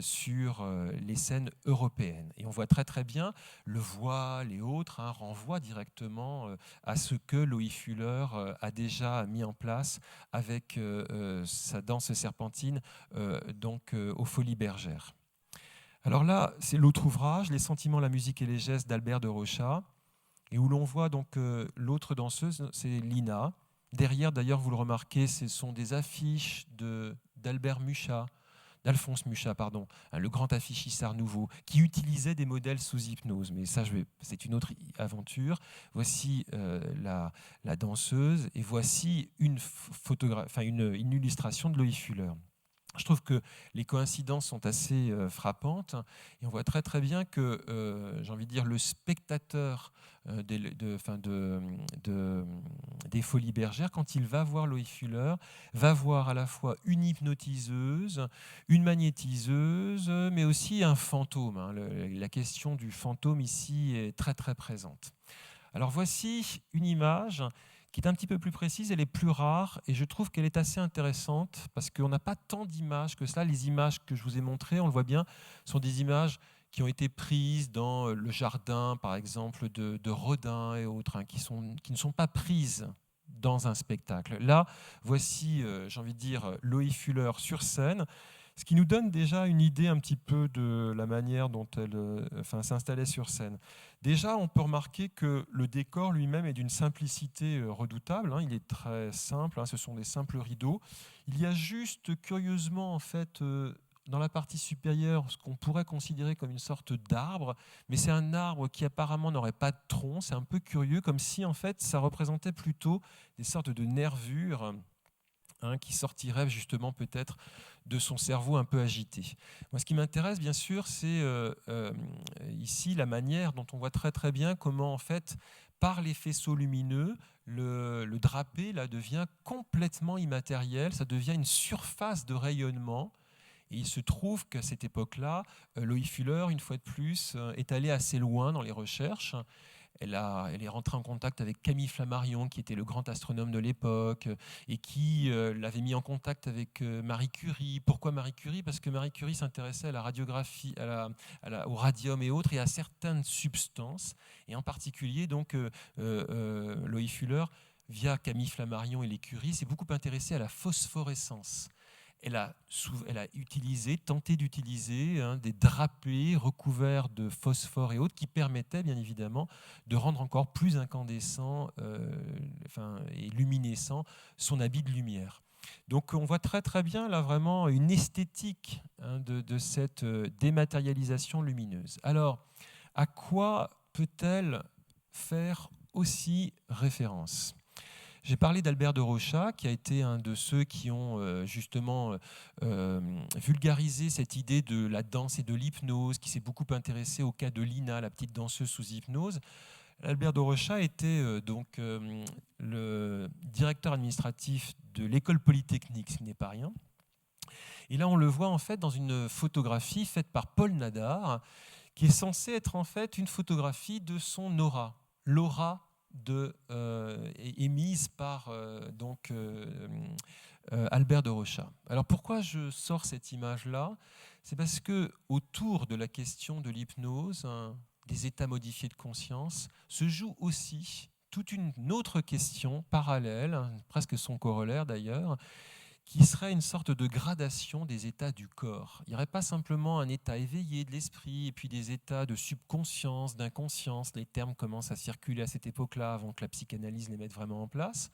sur les scènes européennes. Et on voit très très bien le voile et autres renvoient directement à ce que Loïc Fuller a déjà mis en place avec sa danse serpentine aux Folies Bergères. Alors là, c'est l'autre ouvrage, Les sentiments, la musique et les gestes d'Albert de Rocha, et où l'on voit donc l'autre danseuse, c'est Lina. Derrière, d'ailleurs, vous le remarquez, ce sont des affiches d'Alphonse Mucha, le grand affichiste art nouveau, qui utilisait des modèles sous hypnose. Mais ça, c'est une autre aventure. Voici la danseuse, et voici une illustration de Loïc Fuller. Je trouve que les coïncidences sont assez frappantes et on voit très très bien que, j'ai envie de dire, le spectateur des Folies Bergères, quand il va voir Loïc Fuller, va voir à la fois une hypnotiseuse, une magnétiseuse, mais aussi un fantôme. La question du fantôme ici est très très présente. Alors voici une image qui est un petit peu plus précise, elle est plus rare, et je trouve qu'elle est assez intéressante, parce qu'on n'a pas tant d'images que cela. Les images que je vous ai montrées, on le voit bien, sont des images qui ont été prises dans le jardin, par exemple, de Rodin et autres, qui ne sont pas prises dans un spectacle. Là, voici, j'ai envie de dire, Loïc Fuller sur scène, ce qui nous donne déjà une idée un petit peu de la manière dont elle s'installait sur scène. Déjà, on peut remarquer que le décor lui-même est d'une simplicité redoutable. Il est très simple, ce sont des simples rideaux. Il y a juste, curieusement, en fait, dans la partie supérieure, ce qu'on pourrait considérer comme une sorte d'arbre, mais c'est un arbre qui apparemment n'aurait pas de tronc. C'est un peu curieux, comme si, en fait, ça représentait plutôt des sortes de nervures qui sortiraient justement peut-être de son cerveau un peu agité. Moi, ce qui m'intéresse, bien sûr, c'est ici la manière dont on voit très très bien comment, en fait, par les faisceaux lumineux, le drapé là, devient complètement immatériel, ça devient une surface de rayonnement. Et il se trouve qu'à cette époque-là, Loïc Fuller, une fois de plus, est allé assez loin dans les recherches. Elle est rentrée en contact avec Camille Flammarion, qui était le grand astronome de l'époque, et qui l'avait mis en contact avec Marie Curie. Pourquoi Marie Curie ? Parce que Marie Curie s'intéressait à la radiographie, au radium et autres, et à certaines substances. Et en particulier, donc, Loïc Fuller, via Camille Flammarion et les Curie, s'est beaucoup intéressé à la phosphorescence. Elle a tenté d'utiliser des drapés recouverts de phosphore et autres qui permettaient bien évidemment de rendre encore plus incandescent et luminescent son habit de lumière. Donc on voit très très bien là vraiment une esthétique de cette dématérialisation lumineuse. Alors, à quoi peut-elle faire aussi référence ? J'ai parlé d'Albert de Rocha, qui a été un de ceux qui ont justement vulgarisé cette idée de la danse et de l'hypnose, qui s'est beaucoup intéressé au cas de Lina, la petite danseuse sous hypnose. Albert de Rocha était le directeur administratif de l'école polytechnique, ce qui n'est pas rien. Et là, on le voit en fait dans une photographie faite par Paul Nadar, qui est censée être en fait une photographie de son aura, l'aura émise par Albert de Rocha. Alors pourquoi je sors cette image-là ? C'est parce que autour de la question de l'hypnose, des états modifiés de conscience, se joue aussi toute une autre question parallèle, presque son corollaire d'ailleurs, qui serait une sorte de gradation des états du corps. Il n'y aurait pas simplement un état éveillé de l'esprit et puis des états de subconscience, d'inconscience. Les termes commencent à circuler à cette époque-là avant que la psychanalyse les mette vraiment en place.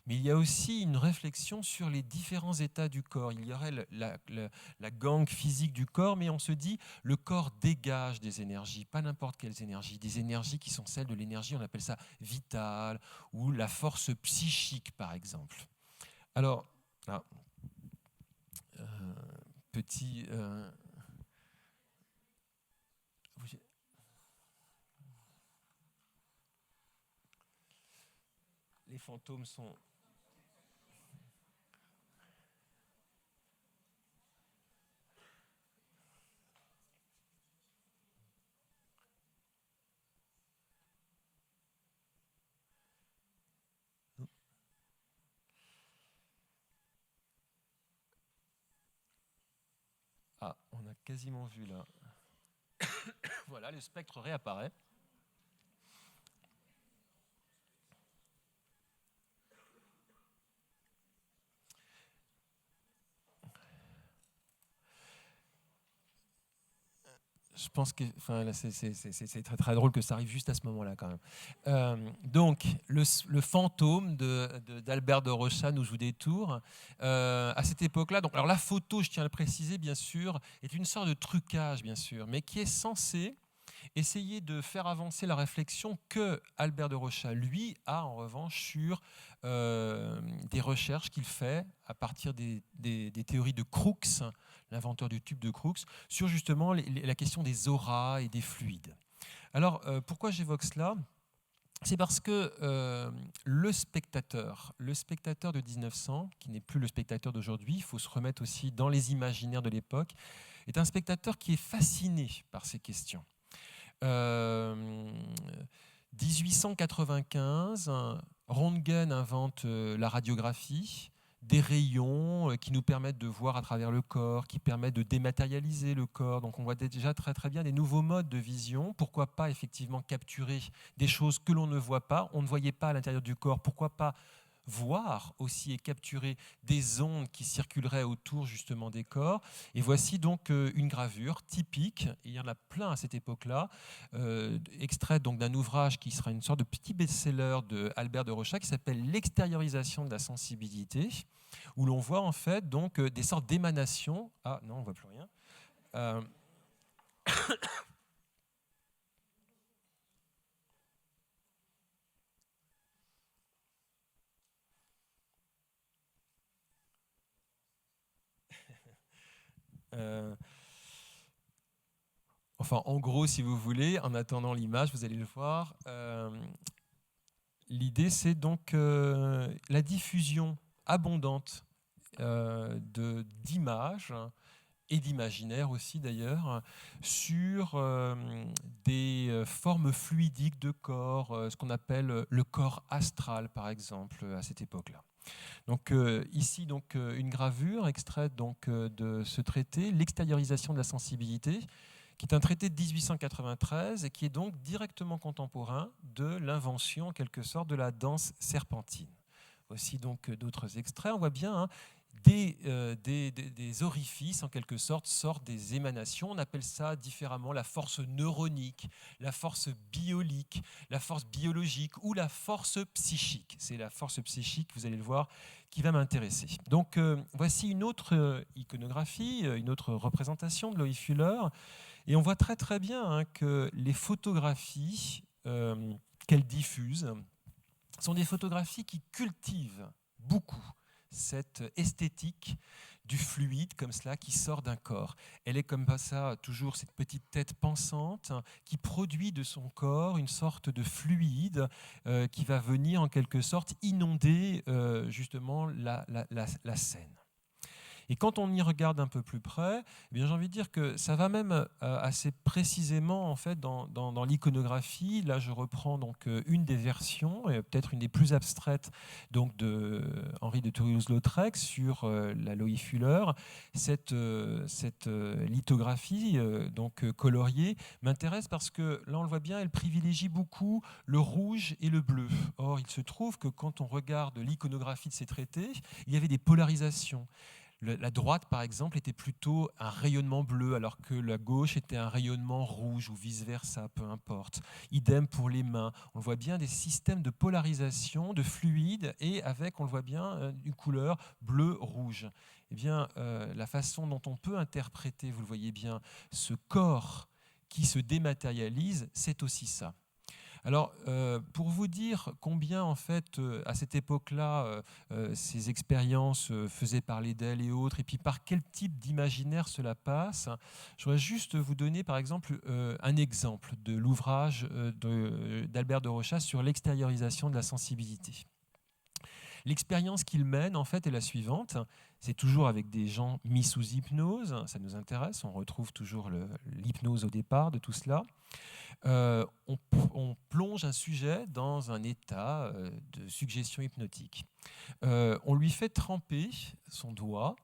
mais il y a aussi une réflexion sur les différents états du corps. Il y aurait la gangue physique du corps, mais on se dit le corps dégage des énergies, pas n'importe quelles énergies, des énergies qui sont celles de l'énergie, on appelle ça vitale, ou la force psychique, par exemple. Alors, là, petit... les fantômes sont... Ah, on a quasiment vu là. Voilà, le spectre réapparaît. Je pense que c'est très, très drôle que ça arrive juste à ce moment-là quand même. Donc, le fantôme d'Albert de Rocha nous joue des tours. À cette époque-là, alors la photo, je tiens à le préciser bien sûr, est une sorte de trucage bien sûr, mais qui est censé essayer de faire avancer la réflexion que Albert de Rocha, lui, a en revanche sur des recherches qu'il fait à partir des théories de Crookes, l'inventeur du tube de Crookes, sur justement la question des auras et des fluides. Alors, pourquoi j'évoque cela ? C'est parce que le spectateur de 1900, qui n'est plus le spectateur d'aujourd'hui, il faut se remettre aussi dans les imaginaires de l'époque, est un spectateur qui est fasciné par ces questions. 1895, Röntgen invente la radiographie, des rayons qui nous permettent de voir à travers le corps, qui permettent de dématérialiser le corps. Donc on voit déjà très très bien des nouveaux modes de vision. Pourquoi pas effectivement capturer des choses que l'on ne voit pas, on ne voyait pas à l'intérieur du corps. Pourquoi pas voir aussi et capturer des ondes qui circuleraient autour justement des corps. Et voici donc une gravure typique, et il y en a plein à cette époque-là, extraite donc d'un ouvrage qui sera une sorte de petit best-seller de Albert de Rocha qui s'appelle L'extériorisation de la sensibilité, où l'on voit en fait donc des sortes d'émanations. Ah non, on ne voit plus rien. Enfin, en gros, si vous voulez, en attendant l'image, vous allez le voir. L'idée, c'est donc la diffusion abondante d'images et d'imaginaire aussi d'ailleurs, sur des formes fluidiques de corps, ce qu'on appelle le corps astral par exemple à cette époque-là. Donc ici donc une gravure extraite donc de ce traité, l'extériorisation de la sensibilité, qui est un traité de 1893 et qui est donc directement contemporain de l'invention en quelque sorte de la danse serpentine. Voici donc d'autres extraits. On voit bien hein, des orifices, en quelque sorte, sortent des émanations. On appelle ça différemment la force neuronique, la force biolique, la force biologique ou la force psychique. C'est la force psychique, vous allez le voir, qui va m'intéresser. Donc, voici une autre iconographie, une autre représentation de Loïc Fuller. Et on voit très très bien hein, que les photographies qu'elle diffuse sont des photographies qui cultivent beaucoup cette esthétique du fluide comme cela qui sort d'un corps. Elle est comme ça, toujours cette petite tête pensante qui produit de son corps une sorte de fluide qui va venir en quelque sorte inonder justement la scène. Et quand on y regarde un peu plus près, eh bien, j'ai envie de dire que ça va même assez précisément en fait, dans l'iconographie. Là, je reprends donc une des versions, et peut-être une des plus abstraites donc, de Henri de Toulouse-Lautrec sur la Loïc Fuller. Cette lithographie donc, coloriée m'intéresse parce que là, on le voit bien, elle privilégie beaucoup le rouge et le bleu. Or, il se trouve que quand on regarde l'iconographie de ces traités, il y avait des polarisations. La droite, par exemple, était plutôt un rayonnement bleu, alors que la gauche était un rayonnement rouge, ou vice-versa, peu importe. Idem pour les mains. On voit bien des systèmes de polarisation, de fluide, et avec, on le voit bien, une couleur bleu-rouge. Eh bien, la façon dont on peut interpréter, vous le voyez bien, ce corps qui se dématérialise, c'est aussi ça. Alors, pour vous dire combien, en fait, à cette époque-là, ces expériences faisaient parler d'elles et autres, et puis par quel type d'imaginaire cela passe, je voudrais juste vous donner, par exemple, un exemple de l'ouvrage d'Albert de Rochas sur l'extériorisation de la sensibilité. L'expérience qu'il mène, en fait, est la suivante. C'est toujours avec des gens mis sous hypnose, ça nous intéresse, on retrouve toujours l'hypnose au départ de tout cela. On plonge un sujet dans un état de suggestion hypnotique. On lui fait tremper son doigt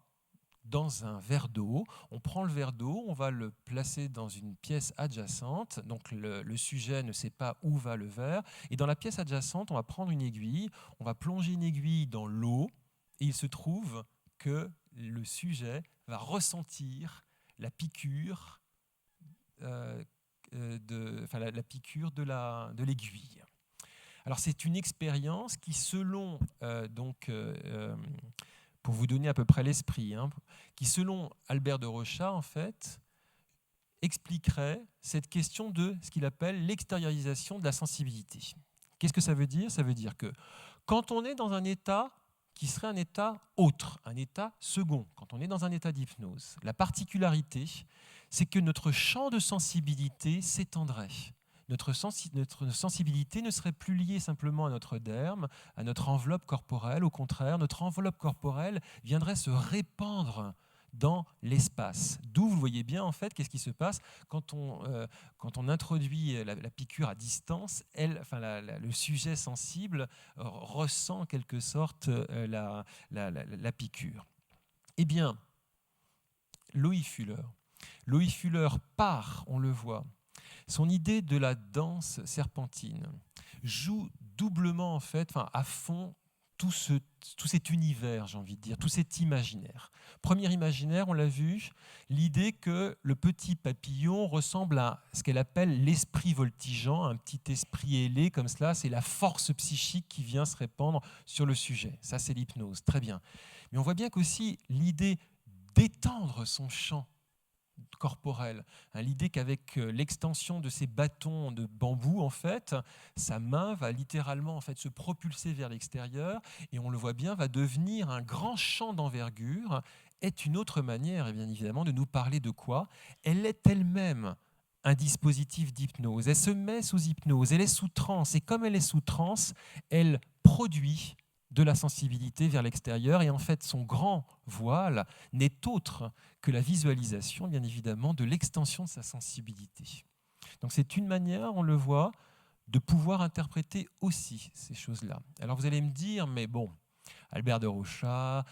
dans un verre d'eau. On prend le verre d'eau, on va le placer dans une pièce adjacente. Donc le sujet ne sait pas où va le verre. Et dans la pièce adjacente, on va prendre une aiguille, on va plonger une aiguille dans l'eau. Et il se trouve que le sujet va ressentir la piqûre la piqûre de l'aiguille. Alors c'est une expérience qui, selon, pour vous donner à peu près l'esprit, qui selon Albert de Rochas, en fait, expliquerait cette question de ce qu'il appelle l'extériorisation de la sensibilité. Qu'est-ce que ça veut dire ? Ça veut dire que quand on est dans un état qui serait un état autre, un état second, quand on est dans un état d'hypnose, la particularité, c'est que notre champ de sensibilité s'étendrait. Notre sensibilité ne serait plus liée simplement à notre derme, à notre enveloppe corporelle. Au contraire, notre enveloppe corporelle viendrait se répandre dans l'espace. D'où, vous voyez bien, en fait, qu'est-ce qui se passe quand on introduit la piqûre à distance, le sujet sensible ressent en quelque sorte la piqûre. Eh bien, Loïc Fuller part, on le voit, son idée de la danse serpentine joue doublement, en fait, à fond, tout cet univers, j'ai envie de dire, tout cet imaginaire. Premier imaginaire, on l'a vu, l'idée que le petit papillon ressemble à ce qu'elle appelle l'esprit voltigeant, un petit esprit ailé comme cela, c'est la force psychique qui vient se répandre sur le sujet. Ça, c'est l'hypnose, très bien. Mais on voit bien qu'aussi l'idée d'étendre son champ corporel. L'idée qu'avec l'extension de ces bâtons de bambou, en fait, sa main va littéralement, en fait, se propulser vers l'extérieur et on le voit bien, va devenir un grand champ d'envergure, est une autre manière, et bien évidemment, de nous parler de quoi ? Elle est elle-même un dispositif d'hypnose. Elle se met sous hypnose, elle est sous transe et comme elle est sous transe, elle produit de la sensibilité vers l'extérieur et en fait son grand voile n'est autre que la visualisation, bien évidemment, de l'extension de sa sensibilité. Donc c'est une manière, on le voit, de pouvoir interpréter aussi ces choses-là. Alors vous allez me dire, mais bon, Albert de Rochas,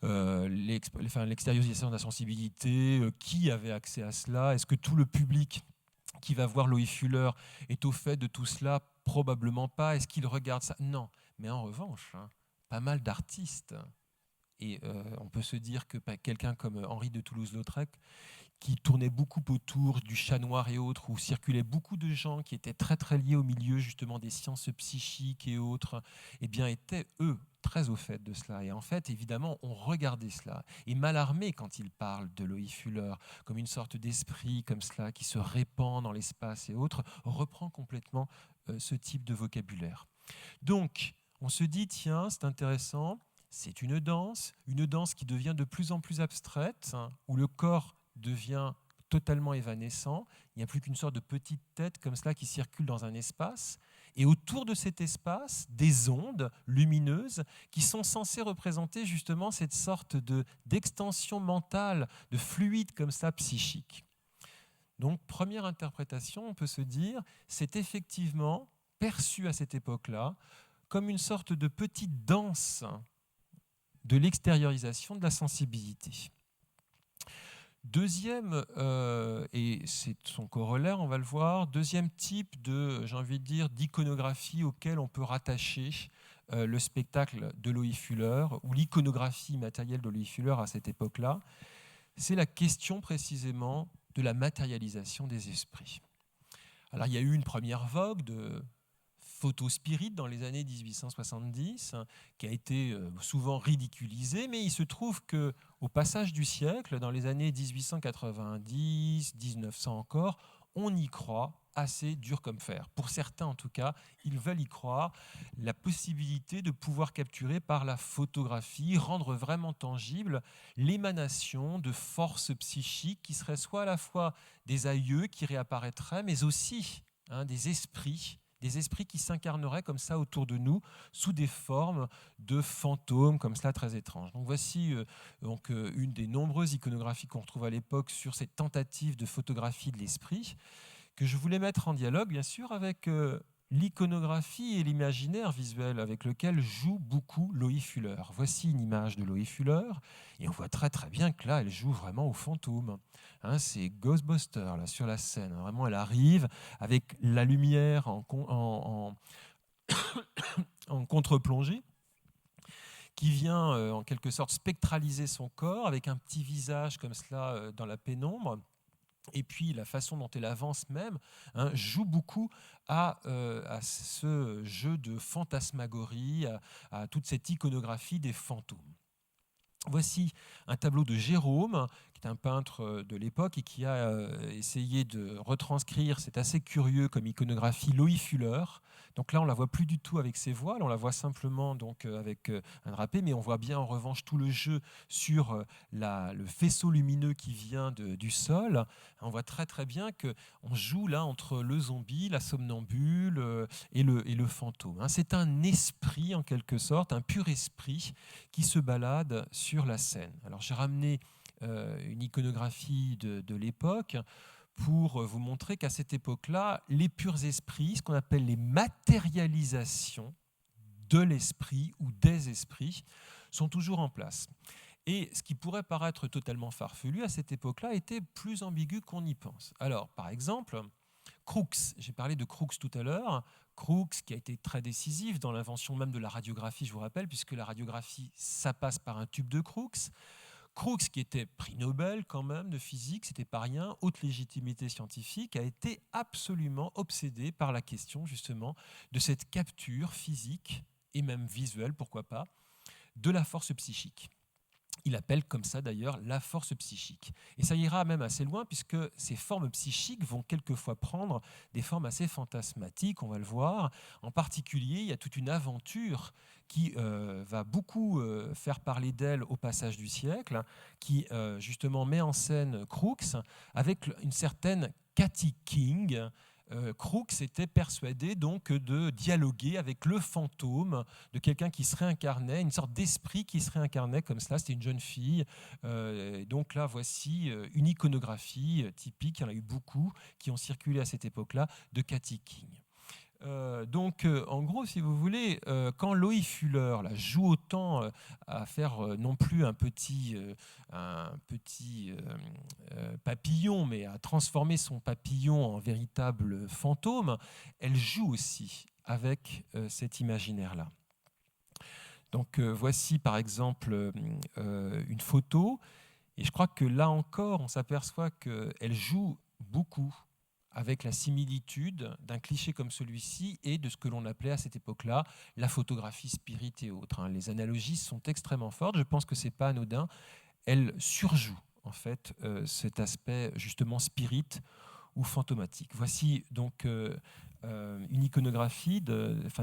l'extériorisation de la sensibilité, qui avait accès à cela ? Est-ce que tout le public qui va voir Loïc Fuller est au fait de tout cela ? Probablement pas. Est-ce qu'il regarde ça ? Non. Mais en revanche, pas mal d'artistes, et on peut se dire que quelqu'un comme Henri de Toulouse-Lautrec, qui tournait beaucoup autour du chat noir et autres, où circulaient beaucoup de gens qui étaient très très liés au milieu justement des sciences psychiques et autres, eh bien étaient eux très au fait de cela. Et en fait, évidemment, on regardait cela. Et Mallarmé, quand il parle de Loïc Fuller comme une sorte d'esprit comme cela qui se répand dans l'espace et autres, reprend complètement ce type de vocabulaire. Donc, on se dit, tiens, c'est intéressant, c'est une danse qui devient de plus en plus abstraite, où le corps devient totalement évanescent, il n'y a plus qu'une sorte de petite tête comme cela qui circule dans un espace, et autour de cet espace, des ondes lumineuses qui sont censées représenter justement cette sorte d'extension mentale, de fluide comme ça psychique. Donc, première interprétation, on peut se dire, c'est effectivement perçu à cette époque-là comme une sorte de petite danse de l'extériorisation de la sensibilité. Deuxième, et c'est son corollaire, on va le voir, deuxième type de, j'ai envie de dire, d'iconographie auquel on peut rattacher le spectacle de Loïc Fuller, ou l'iconographie matérielle de Loïc Fuller à cette époque-là, c'est la question précisément de la matérialisation des esprits. Alors il y a eu une première vogue de photospirit dans les années 1870, qui a été souvent ridiculisée, mais il se trouve qu'au passage du siècle, dans les années 1890, 1900 encore, on y croit assez dur comme fer. Pour certains, en tout cas, ils veulent y croire, la possibilité de pouvoir capturer par la photographie, rendre vraiment tangible l'émanation de forces psychiques qui seraient soit à la fois des aïeux qui réapparaîtraient, mais aussi des esprits qui s'incarneraient comme ça autour de nous sous des formes de fantômes comme cela très étranges. Donc voici une des nombreuses iconographies qu'on retrouve à l'époque sur cette tentative de photographie de l'esprit, que je voulais mettre en dialogue bien sûr avec l'iconographie et l'imaginaire visuel avec lequel joue beaucoup Loïc Fuller. Voici une image de Loïc Fuller et on voit très très bien que là elle joue vraiment au fantôme. C'est Ghostbusters là, sur la scène. Vraiment, elle arrive avec la lumière en contre-plongée qui vient en quelque sorte spectraliser son corps avec un petit visage comme cela dans la pénombre. Et puis la façon dont elle avance même joue beaucoup à ce jeu de fantasmagorie, à toute cette iconographie des fantômes. Voici un tableau de Gérôme, qui est un peintre de l'époque et qui a essayé de retranscrire, c'est assez curieux comme iconographie, Loïc Fuller. Donc là, on ne la voit plus du tout avec ses voiles, on la voit simplement donc, avec un drapé, mais on voit bien en revanche tout le jeu sur le faisceau lumineux qui vient du sol. On voit très très bien qu'on joue là entre le zombie, la somnambule et le fantôme. C'est un esprit en quelque sorte, un pur esprit qui se balade sur la scène. Alors j'ai ramené une iconographie de l'époque pour vous montrer qu'à cette époque-là, les purs esprits, ce qu'on appelle les matérialisations de l'esprit ou des esprits, sont toujours en place. Et ce qui pourrait paraître totalement farfelu à cette époque-là était plus ambigu qu'on y pense. Alors, par exemple, Crookes, j'ai parlé de Crookes tout à l'heure, Crookes qui a été très décisif dans l'invention même de la radiographie, je vous rappelle, puisque la radiographie, ça passe par un tube de Crookes. Crookes, qui était prix Nobel quand même de physique, c'était pas rien, haute légitimité scientifique, a été absolument obsédé par la question justement de cette capture physique et même visuelle, pourquoi pas, de la force psychique. Il appelle comme ça d'ailleurs la force psychique. Et ça ira même assez loin puisque ces formes psychiques vont quelquefois prendre des formes assez fantasmatiques, on va le voir. En particulier, il y a toute une aventure qui va beaucoup faire parler d'elle au passage du siècle, qui justement met en scène Crookes avec une certaine Katy King. Crookes était persuadé donc de dialoguer avec le fantôme de quelqu'un qui se réincarnait, une sorte d'esprit qui se réincarnait comme cela. C'était une jeune fille. Donc là, voici une iconographie typique, il y en a eu beaucoup qui ont circulé à cette époque-là, de Katy King. En gros, si vous voulez, quand Loïc Fuller là, joue autant à faire non plus un petit papillon, mais à transformer son papillon en véritable fantôme, elle joue aussi avec cet imaginaire-là. Donc voici par exemple une photo, et je crois que là encore, on s'aperçoit qu'elle joue beaucoup avec la similitude d'un cliché comme celui-ci et de ce que l'on appelait à cette époque-là la photographie spirit et autres. Les analogies sont extrêmement fortes, je pense que ce n'est pas anodin. Elle surjoue en fait cet aspect justement spirit ou fantomatique. Voici donc une iconographie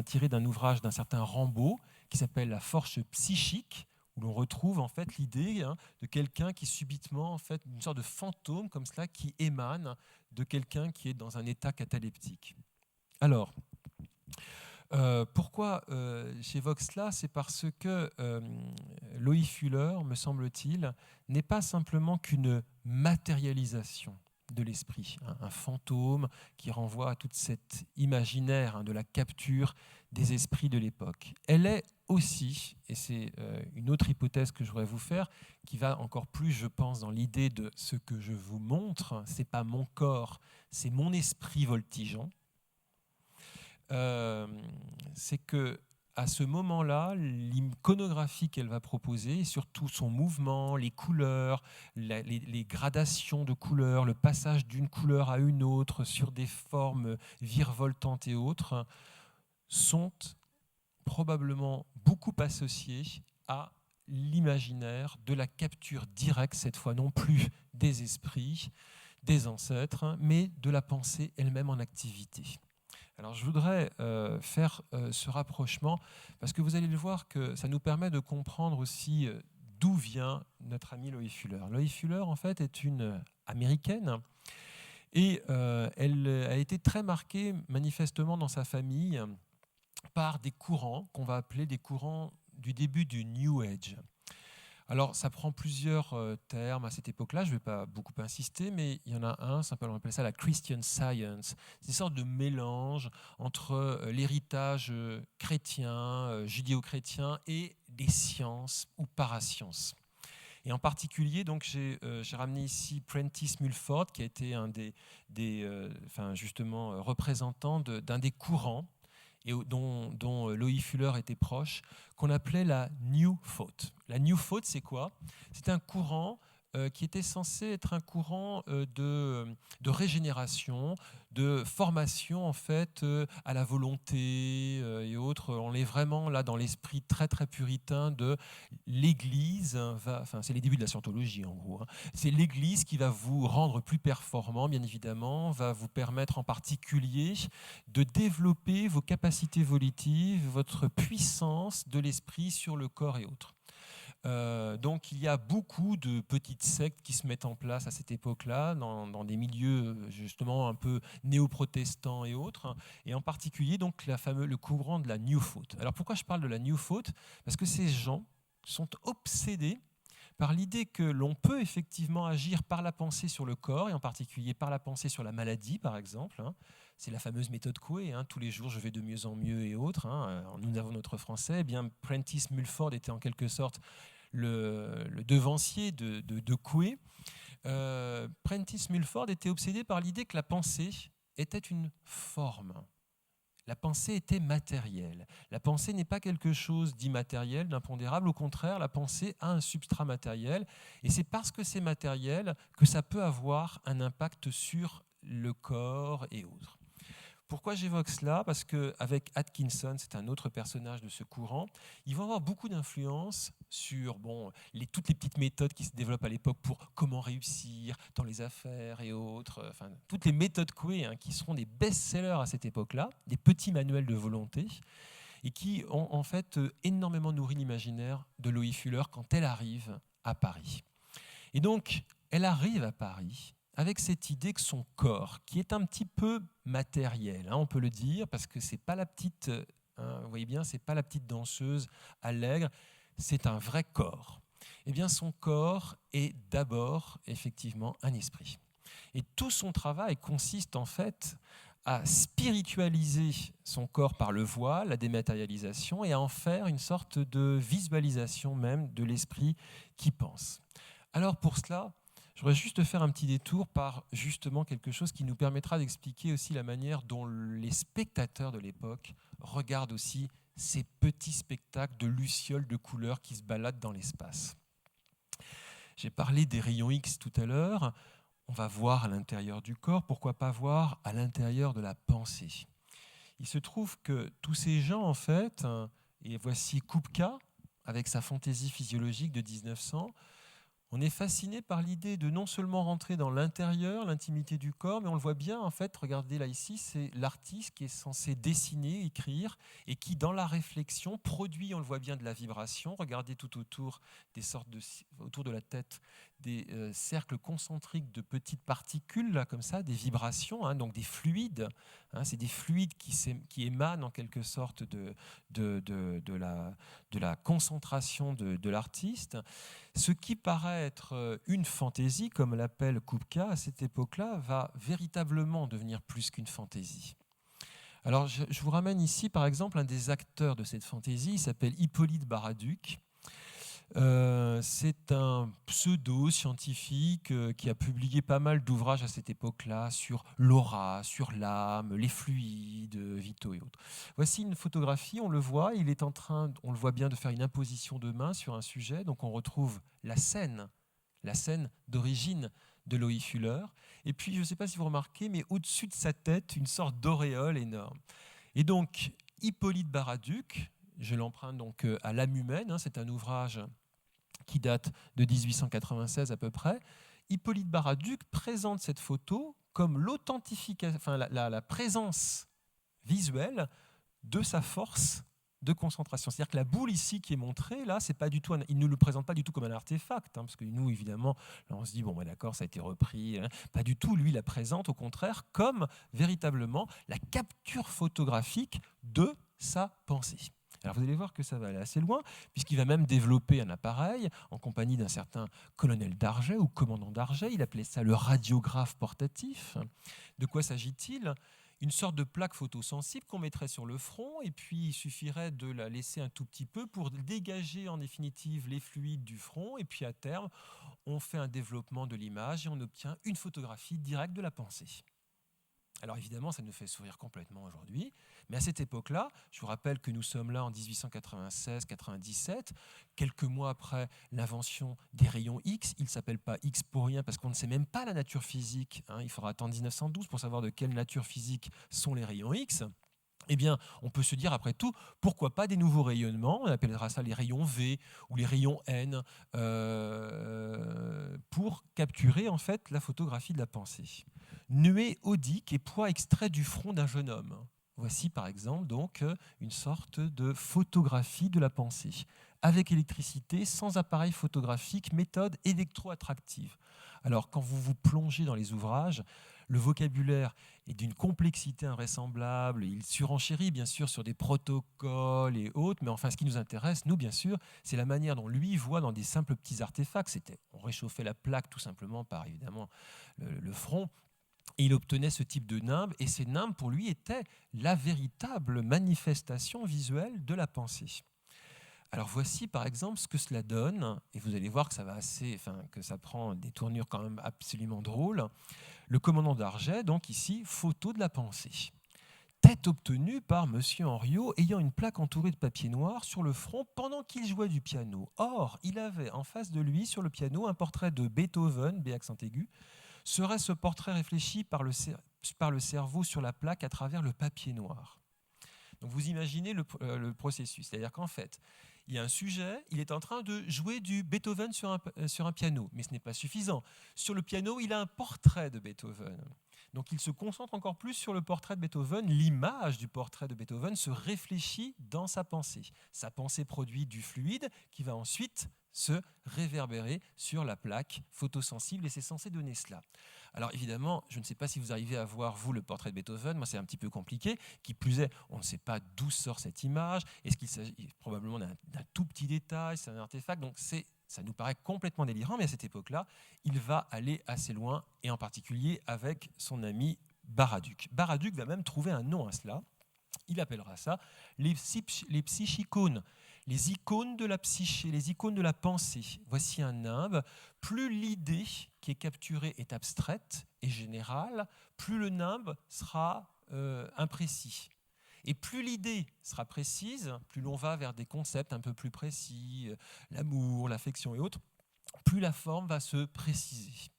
tirée d'un ouvrage d'un certain Rambaud qui s'appelle La force psychique, où l'on retrouve en fait l'idée de quelqu'un qui subitement, en fait, une sorte de fantôme comme cela qui émane de quelqu'un qui est dans un état cataleptique. Alors, pourquoi j'évoque cela? C'est parce que Loïc Fuller, me semble-t-il, n'est pas simplement qu'une matérialisation de l'esprit, un fantôme qui renvoie à toute cet imaginaire de la capture des esprits de l'époque. Elle est aussi, et c'est une autre hypothèse que je voudrais vous faire, qui va encore plus, je pense, dans l'idée de ce que je vous montre, c'est pas mon corps, c'est mon esprit voltigeant. C'est que à ce moment-là, l'iconographie qu'elle va proposer, et surtout son mouvement, les couleurs, les gradations de couleurs, le passage d'une couleur à une autre sur des formes virevoltantes et autres, sont probablement beaucoup associés à l'imaginaire de la capture directe, cette fois non plus des esprits, des ancêtres, mais de la pensée elle-même en activité. Alors je voudrais faire ce rapprochement parce que vous allez le voir que ça nous permet de comprendre aussi d'où vient notre amie Loie Fuller. Loie Fuller en fait est une américaine et elle a été très marquée manifestement dans sa famille par des courants qu'on va appeler des courants du début du New Age. Alors, ça prend plusieurs termes à cette époque-là, je ne vais pas beaucoup insister, mais il y en a un, on appelle ça la Christian Science. C'est une sorte de mélange entre l'héritage chrétien, judéo-chrétien et des sciences ou parasciences. Et en particulier, donc, j'ai ramené ici Prentice Mulford, qui a été un justement, représentant d'un des courants et dont Loie Fuller était proche, qu'on appelait la New Thought. La New Thought, c'est quoi? C'est un courant qui était censé être un courant de régénération, de formation en fait à la volonté et autres. On est vraiment là dans l'esprit très très puritain de l'Église. C'est les débuts de la scientologie en gros. C'est l'Église qui va vous rendre plus performant, bien évidemment, va vous permettre en particulier de développer vos capacités volitives, votre puissance de l'esprit sur le corps et autres. Donc il y a beaucoup de petites sectes qui se mettent en place à cette époque-là, dans des milieux justement un peu néo-protestants et autres, et en particulier donc le courant de la New Thought. Alors pourquoi je parle de la New Thought? Parce que ces gens sont obsédés par l'idée que l'on peut effectivement agir par la pensée sur le corps, et en particulier par la pensée sur la maladie, par exemple. C'est la fameuse méthode Coué, tous les jours je vais de mieux en mieux et autres. Nous avons notre français. Eh bien, Prentice Mulford était en quelque sorte le devancier de Coué. Prentice Mulford était obsédé par l'idée que la pensée était une forme. La pensée était matérielle. La pensée n'est pas quelque chose d'immatériel, d'impondérable. Au contraire, la pensée a un substrat matériel. Et c'est parce que c'est matériel que ça peut avoir un impact sur le corps et autres. Pourquoi j'évoque cela? Parce qu'avec Atkinson, c'est un autre personnage de ce courant, ils vont avoir beaucoup d'influence sur toutes les petites méthodes qui se développent à l'époque pour comment réussir dans les affaires et autres. Toutes les méthodes Coué qui seront des best-sellers à cette époque-là, des petits manuels de volonté, et qui ont en fait énormément nourri l'imaginaire de Loie Fuller quand elle arrive à Paris. Et donc, elle arrive à Paris avec cette idée que son corps, qui est un petit peu matériel, on peut le dire, parce que c'est pas la petite, vous voyez bien, c'est pas la petite danseuse allègre, c'est un vrai corps. Eh bien, son corps est d'abord effectivement un esprit. Et tout son travail consiste en fait à spiritualiser son corps par le voile, la dématérialisation, et à en faire une sorte de visualisation même de l'esprit qui pense. Alors pour cela, je voudrais juste faire un petit détour par justement quelque chose qui nous permettra d'expliquer aussi la manière dont les spectateurs de l'époque regardent aussi ces petits spectacles de lucioles de couleurs qui se baladent dans l'espace. J'ai parlé des rayons X tout à l'heure. On va voir à l'intérieur du corps, pourquoi pas voir à l'intérieur de la pensée. Il se trouve que tous ces gens, en fait, et voici Kupka, avec sa fantaisie physiologique de 1900, on est fasciné par l'idée de non seulement rentrer dans l'intérieur, l'intimité du corps, mais on le voit bien, en fait, regardez là ici, c'est l'artiste qui est censé dessiner, écrire, et qui, dans la réflexion, produit, on le voit bien, de la vibration. Regardez tout autour, autour de la tête, des cercles concentriques de petites particules, là, comme ça, des vibrations, donc des fluides. C'est des fluides qui émanent en quelque sorte de la concentration de l'artiste. Ce qui paraît être une fantaisie, comme l'appelle Kupka à cette époque-là, va véritablement devenir plus qu'une fantaisie. Alors, je vous ramène ici, par exemple, un des acteurs de cette fantaisie. Il s'appelle Hippolyte Baraduc. C'est un pseudo-scientifique qui a publié pas mal d'ouvrages à cette époque-là sur l'aura, sur l'âme, les fluides vitaux et autres. Voici une photographie, on le voit, il est en train, on le voit bien, de faire une imposition de main sur un sujet. Donc on retrouve la scène d'origine de Loïc Fuller. Et puis, je ne sais pas si vous remarquez, mais au-dessus de sa tête, une sorte d'auréole énorme. Et donc, Hippolyte Baraduc, je l'emprunte donc à l'âme humaine, c'est un ouvrage qui date de 1896 à peu près. Hippolyte Baraduc présente cette photo comme l'authentification, enfin la présence visuelle de sa force de concentration. C'est-à-dire que la boule ici qui est montrée, là, c'est pas du tout il ne le présente pas du tout comme un artefact, parce que nous, évidemment, là, on se dit, bon, d'accord, ça a été repris. Pas du tout. Lui, il la présente, au contraire, comme véritablement la capture photographique de sa pensée. Alors vous allez voir que ça va aller assez loin, puisqu'il va même développer un appareil en compagnie d'un certain colonel d'Arget ou commandant d'Arget. Il appelait ça le radiographe portatif. De quoi s'agit-il ? Une sorte de plaque photosensible qu'on mettrait sur le front, et puis il suffirait de la laisser un tout petit peu pour dégager en définitive les fluides du front, et puis à terme, on fait un développement de l'image et on obtient une photographie directe de la pensée. Alors évidemment, ça nous fait sourire complètement aujourd'hui, mais à cette époque-là, je vous rappelle que nous sommes là en 1896-97, quelques mois après l'invention des rayons X. Ils ne s'appellent pas X pour rien, parce qu'on ne sait même pas la nature physique. Il faudra attendre 1912 pour savoir de quelle nature physique sont les rayons X. Eh bien, on peut se dire, après tout, pourquoi pas des nouveaux rayonnements, on appellera ça les rayons V ou les rayons N, pour capturer en fait la photographie de la pensée. Nuée odique et poids extrait du front d'un jeune homme. Voici par exemple donc une sorte de photographie de la pensée, avec électricité, sans appareil photographique, méthode électroattractive. Alors quand vous vous plongez dans les ouvrages, le vocabulaire est d'une complexité invraisemblable. Il surenchérit bien sûr sur des protocoles et autres, mais enfin ce qui nous intéresse, nous bien sûr, c'est la manière dont lui voit dans des simples petits artefacts. On réchauffait la plaque tout simplement par évidemment le front. Et il obtenait ce type de nimbe, et ces nimbes, pour lui, étaient la véritable manifestation visuelle de la pensée. Alors voici par exemple ce que cela donne, et vous allez voir que que ça prend des tournures quand même absolument drôles. Le commandant d'Arget, donc ici, photo de la pensée. Tête obtenue par M. Henriot, ayant une plaque entourée de papier noir sur le front pendant qu'il jouait du piano. Or, il avait en face de lui, sur le piano, un portrait de Beethoven, B accent aigu. Serait ce portrait réfléchi par le cerveau sur la plaque à travers le papier noir. Donc vous imaginez le processus. C'est-à-dire qu'en fait, il y a un sujet, il est en train de jouer du Beethoven sur un piano, mais ce n'est pas suffisant. Sur le piano, il a un portrait de Beethoven. Donc il se concentre encore plus sur le portrait de Beethoven. L'image du portrait de Beethoven se réfléchit dans sa pensée. Sa pensée produit du fluide qui va ensuite se réverbérer sur la plaque photosensible, et c'est censé donner cela. Alors évidemment, je ne sais pas si vous arrivez à voir, vous, le portrait de Beethoven. Moi, c'est un petit peu compliqué. Qui plus est, on ne sait pas d'où sort cette image. Est-ce qu'il s'agit probablement d'un tout petit détail, c'est un artefact. Donc ça nous paraît complètement délirant, mais à cette époque-là, il va aller assez loin, et en particulier avec son ami Baraduc. Baraduc va même trouver un nom à cela. Il appellera ça les psychicones, les icônes de la psyché, les icônes de la pensée. Voici un nimbe. Plus l'idée qui est capturée est abstraite et générale, plus le nimbe sera imprécis. Et plus l'idée sera précise, plus l'on va vers des concepts un peu plus précis, l'amour, l'affection et autres, plus la forme va se préciser.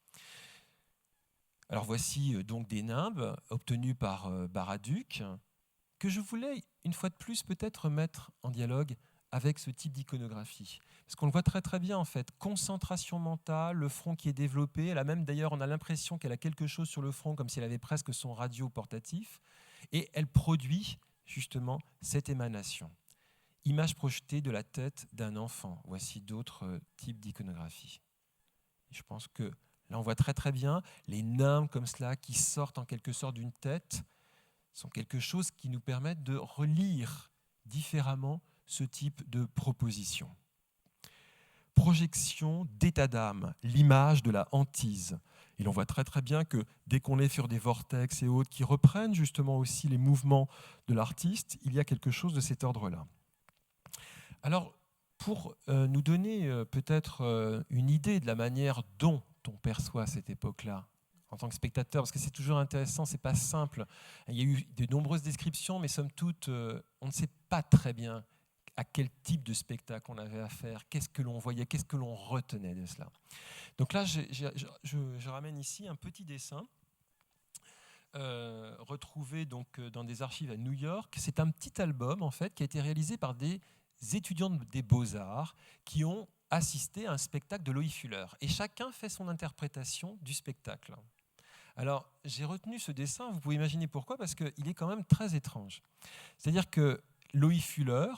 Alors voici donc des nimbes obtenus par Baraduc, que je voulais, une fois de plus, peut-être mettre en dialogue avec ce type d'iconographie. Parce qu'on le voit très très bien en fait, concentration mentale, le front qui est développé, elle a même d'ailleurs, on a l'impression qu'elle a quelque chose sur le front, comme si elle avait presque son radio portatif, et elle produit justement cette émanation. Image projetée de la tête d'un enfant. Voici d'autres types d'iconographie. Je pense que là on voit très très bien les nimbes comme cela qui sortent en quelque sorte d'une tête, sont quelque chose qui nous permettent de relire différemment ce type de proposition. projection d'état d'âme, l'image de la hantise. Et l'on voit très très bien que dès qu'on est sur des vortex et autres qui reprennent justement aussi les mouvements de l'artiste, il y a quelque chose de cet ordre-là. Alors, pour nous donner peut-être une idée de la manière dont on perçoit cette époque-là, en tant que spectateur, parce que c'est toujours intéressant, c'est pas simple. Il y a eu de nombreuses descriptions, mais somme toute, on ne sait pas très bien à quel type de spectacle on avait affaire, qu'est-ce que l'on voyait, qu'est-ce que l'on retenait de cela. Donc là, je ramène ici un petit dessin retrouvé donc dans des archives à New York. C'est un petit album en fait qui a été réalisé par des étudiants des Beaux-Arts qui ont assisté à un spectacle de Loie Fuller. Et chacun fait son interprétation du spectacle. Alors, j'ai retenu ce dessin, vous pouvez imaginer pourquoi, parce qu'il est quand même très étrange. C'est-à-dire que Loie Fuller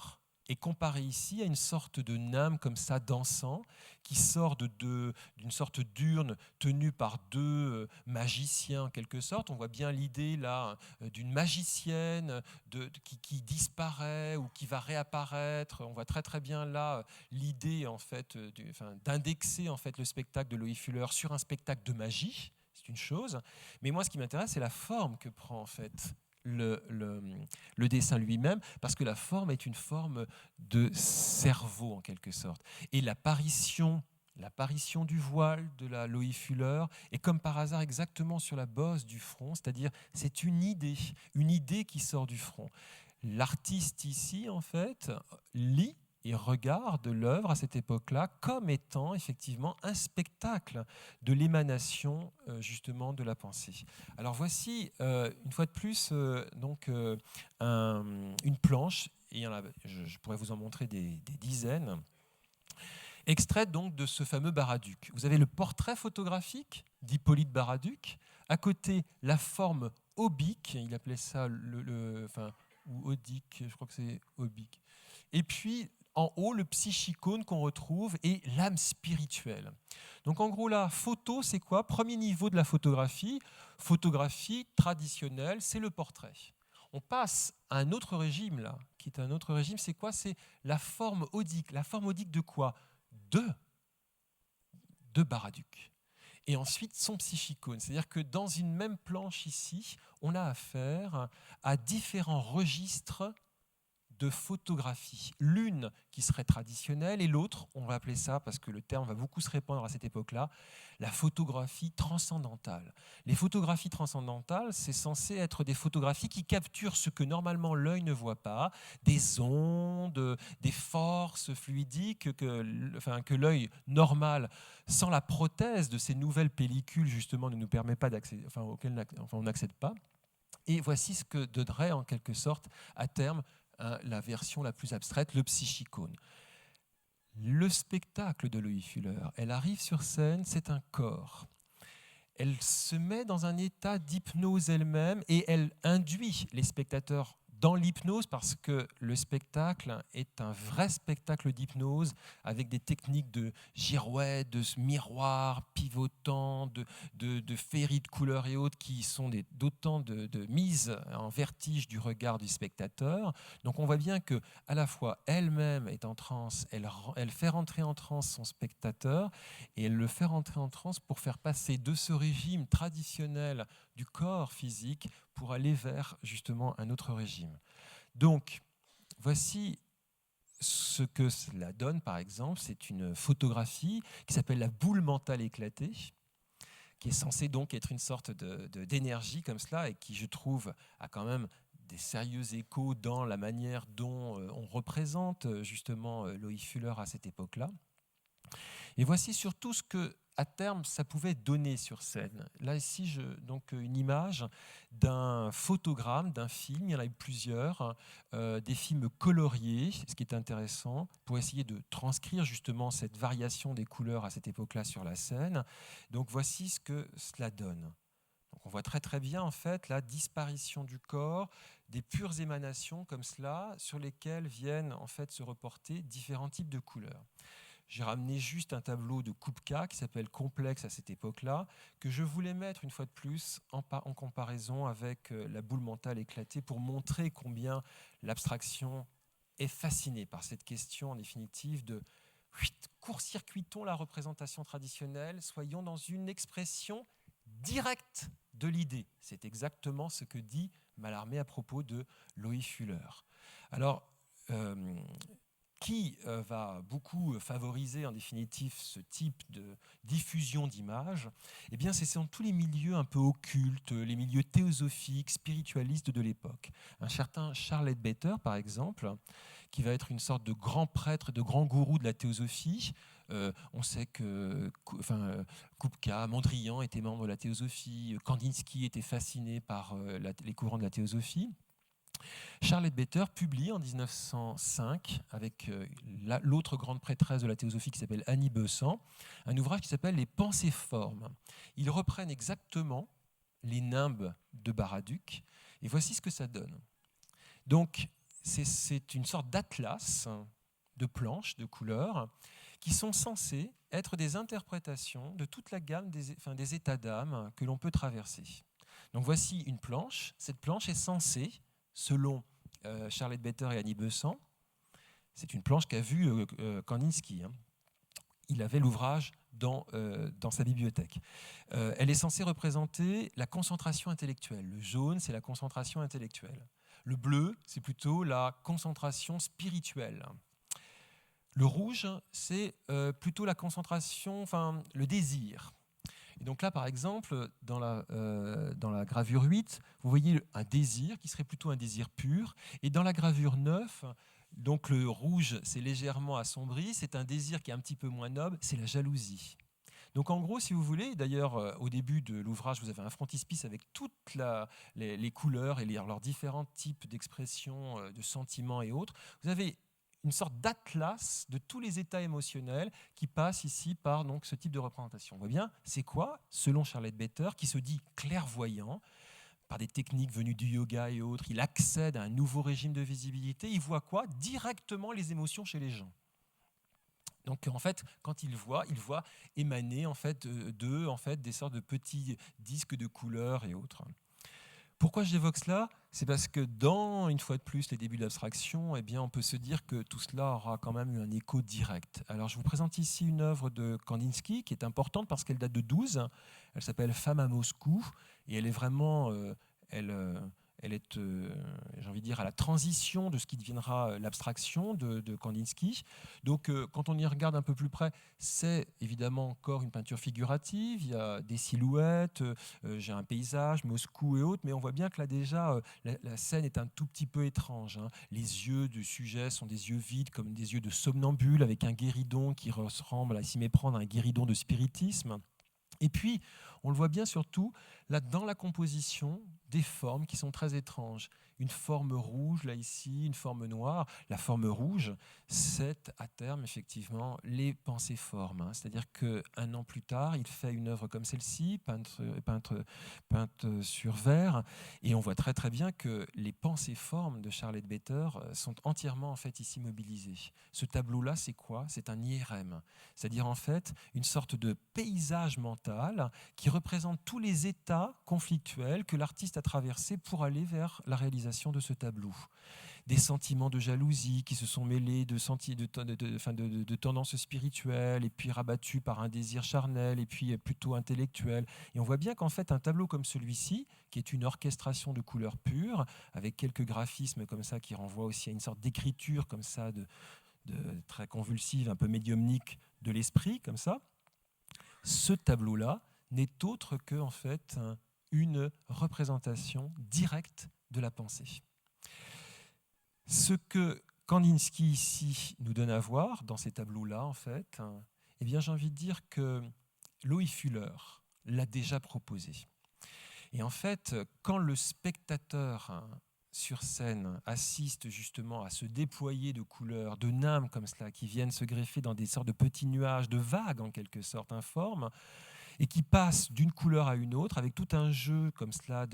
est comparé ici à une sorte de nymphe comme ça, dansant, qui sort d'une sorte d'urne tenue par deux magiciens en quelque sorte. On voit bien l'idée là d'une magicienne qui disparaît ou qui va réapparaître. On voit très très bien là l'idée en fait d'indexer en fait le spectacle de Loie Fuller sur un spectacle de magie. C'est une chose. Mais moi, ce qui m'intéresse, c'est la forme que prend en fait le dessin lui-même, parce que la forme est une forme de cerveau en quelque sorte. Et l'apparition du voile de la Loie Fuller est comme par hasard exactement sur la bosse du front, c'est-à-dire c'est une idée qui sort du front. L'artiste ici, en fait, lit et regarde l'œuvre à cette époque-là comme étant effectivement un spectacle de l'émanation justement de la pensée. Alors voici une fois de plus une planche, et je pourrais vous en montrer des dizaines, extraite donc de ce fameux Baraduc. Vous avez le portrait photographique d'Hippolyte Baraduc, à côté la forme obique, il appelait ça ou odique, je crois que c'est obique. Et puis en haut, le psychicone qu'on retrouve et l'âme spirituelle. Donc en gros, la photo, c'est quoi? Premier niveau de la photographie. Photographie traditionnelle, c'est le portrait. On passe à un autre régime, là, qui est un autre régime. C'est quoi? C'est la forme odique. La forme odique de quoi? De Baraduc. Et ensuite, son psychicone. C'est-à-dire que dans une même planche ici, on a affaire à différents registres de photographie. L'une qui serait traditionnelle et l'autre, on va appeler ça, parce que le terme va beaucoup se répandre à cette époque-là, la photographie transcendantale. Les photographies transcendantales, c'est censé être des photographies qui capturent ce que normalement l'œil ne voit pas, des ondes, des forces fluidiques que l'œil normal, sans la prothèse de ces nouvelles pellicules, justement, ne nous permet pas d'accéder, auxquelles on n'accède pas. Et voici ce que donnerait, en quelque sorte, à terme, la version la plus abstraite, le psychicone. Le spectacle de Loie Fuller, elle arrive sur scène, c'est un corps. Elle se met dans un état d'hypnose elle-même et elle induit les spectateurs dans l'hypnose parce que le spectacle est un vrai spectacle d'hypnose avec des techniques de girouette, de miroir pivotant, de féerie de couleurs et autres qui sont d'autant de mise en vertige du regard du spectateur. Donc on voit bien que à la fois elle-même est en transe, elle fait rentrer en transe son spectateur et elle le fait rentrer en transe pour faire passer de ce régime traditionnel du corps physique pour aller vers justement un autre régime. Donc, voici ce que cela donne, par exemple, c'est une photographie qui s'appelle la boule mentale éclatée, qui est censée donc être une sorte d'énergie comme cela et qui, je trouve, a quand même des sérieux échos dans la manière dont on représente justement Loie Fuller à cette époque-là. Et voici surtout ce que, à terme, ça pouvait donner sur scène. Là, ici, donc une image d'un photogramme, d'un film, il y en a eu plusieurs, des films coloriés, ce qui est intéressant, pour essayer de transcrire justement cette variation des couleurs à cette époque-là sur la scène. Donc voici ce que cela donne. Donc on voit très très bien en fait la disparition du corps, des pures émanations comme cela, sur lesquelles viennent en fait se reporter différents types de couleurs. J'ai ramené juste un tableau de Kupka qui s'appelle Complexe à cette époque-là, que je voulais mettre une fois de plus en comparaison avec la boule mentale éclatée pour montrer combien l'abstraction est fascinée par cette question en définitive de court-circuitons la représentation traditionnelle, soyons dans une expression directe de l'idée. C'est exactement ce que dit Mallarmé à propos de Loïc Fuller. Alors, qui va beaucoup favoriser en définitive ce type de diffusion d'images? Eh bien, ce sont tous les milieux un peu occultes, les milieux théosophiques, spiritualistes de l'époque. Un certain Charles Leadbeater, par exemple, qui va être une sorte de grand prêtre, de grand gourou de la théosophie. On sait que Kupka, Mondrian étaient membres de la théosophie, Kandinsky était fasciné par les courants de la théosophie. Charles Leadbeater publie en 1905, avec l'autre grande prêtresse de la théosophie qui s'appelle Annie Besant, un ouvrage qui s'appelle « Les pensées-formes ». Ils reprennent exactement les nimbes de Baraduc, et voici ce que ça donne. Donc, c'est une sorte d'atlas de planches, de couleurs, qui sont censées être des interprétations de toute la gamme des états d'âme que l'on peut traverser. Donc voici une planche. Cette planche est censée, selon Charles Leadbeater et Annie Besant, c'est une planche qu'a vue Kandinsky. Il avait l'ouvrage dans sa bibliothèque. Elle est censée représenter la concentration intellectuelle. Le jaune, c'est la concentration intellectuelle. Le bleu, c'est plutôt la concentration spirituelle. Le rouge, c'est plutôt la concentration, le désir. Et donc là, par exemple, dans la gravure 8, vous voyez un désir qui serait plutôt un désir pur. Et dans la gravure 9, donc le rouge, c'est légèrement assombri, c'est un désir qui est un petit peu moins noble, c'est la jalousie. Donc en gros, si vous voulez, d'ailleurs, au début de l'ouvrage, vous avez un frontispice avec toutes les couleurs et leurs différents types d'expressions, de sentiments et autres. Vous avez une sorte d'atlas de tous les états émotionnels qui passent ici par donc, ce type de représentation. On voit bien, c'est quoi, selon Charles Leadbeater, qui se dit clairvoyant, par des techniques venues du yoga et autres, il accède à un nouveau régime de visibilité, il voit quoi? Directement les émotions chez les gens. Donc en fait, quand il voit émaner en fait, d'eux des sortes de petits disques de couleurs et autres. Pourquoi j'évoque cela? C'est parce que dans, une fois de plus, les débuts de l'abstraction, eh bien, on peut se dire que tout cela aura quand même eu un écho direct. Alors je vous présente ici une œuvre de Kandinsky qui est importante parce qu'elle date de 12. Elle s'appelle Femme à Moscou et elle est vraiment... elle est, j'ai envie de dire, à la transition de ce qui deviendra l'abstraction de Kandinsky. Donc, quand on y regarde un peu plus près, c'est évidemment encore une peinture figurative. Il y a des silhouettes, j'ai un paysage, Moscou et autres, mais on voit bien que là déjà, la scène est un tout petit peu étrange. Les yeux du sujet sont des yeux vides, comme des yeux de somnambule, avec un guéridon qui ressemble à s'y méprendre à un guéridon de spiritisme. Et puis, on le voit bien surtout là dans la composition des formes qui sont très étranges. Une forme rouge, là ici, une forme noire. La forme rouge, c'est à terme, effectivement, les pensées-formes. C'est-à-dire qu'un an plus tard, il fait une œuvre comme celle-ci, peinte sur verre, et on voit très très bien que les pensées-formes de Charles Leadbeater sont entièrement en fait ici mobilisées. Ce tableau-là, c'est quoi? C'est un IRM, c'est-à-dire en fait une sorte de paysage mental qui représente tous les états conflictuels que l'artiste a traversés pour aller vers la réalisation de ce tableau. Des sentiments de jalousie qui se sont mêlés de tendances spirituelles et puis rabattus par un désir charnel et puis plutôt intellectuel. Et on voit bien qu'en fait un tableau comme celui-ci, qui est une orchestration de couleurs pures, avec quelques graphismes comme ça qui renvoient aussi à une sorte d'écriture comme ça, de très convulsive, un peu médiumnique de l'esprit, comme ça, ce tableau-là n'est autre que en fait une représentation directe de la pensée. Ce que Kandinsky ici nous donne à voir dans ces tableaux-là, en fait, eh bien, j'ai envie de dire que Loïc Fuller l'a déjà proposé. Et en fait, quand le spectateur sur scène assiste justement à ce déployer de couleurs, de nimbes comme cela, qui viennent se greffer dans des sortes de petits nuages, de vagues en quelque sorte informes, et qui passent d'une couleur à une autre avec tout un jeu comme cela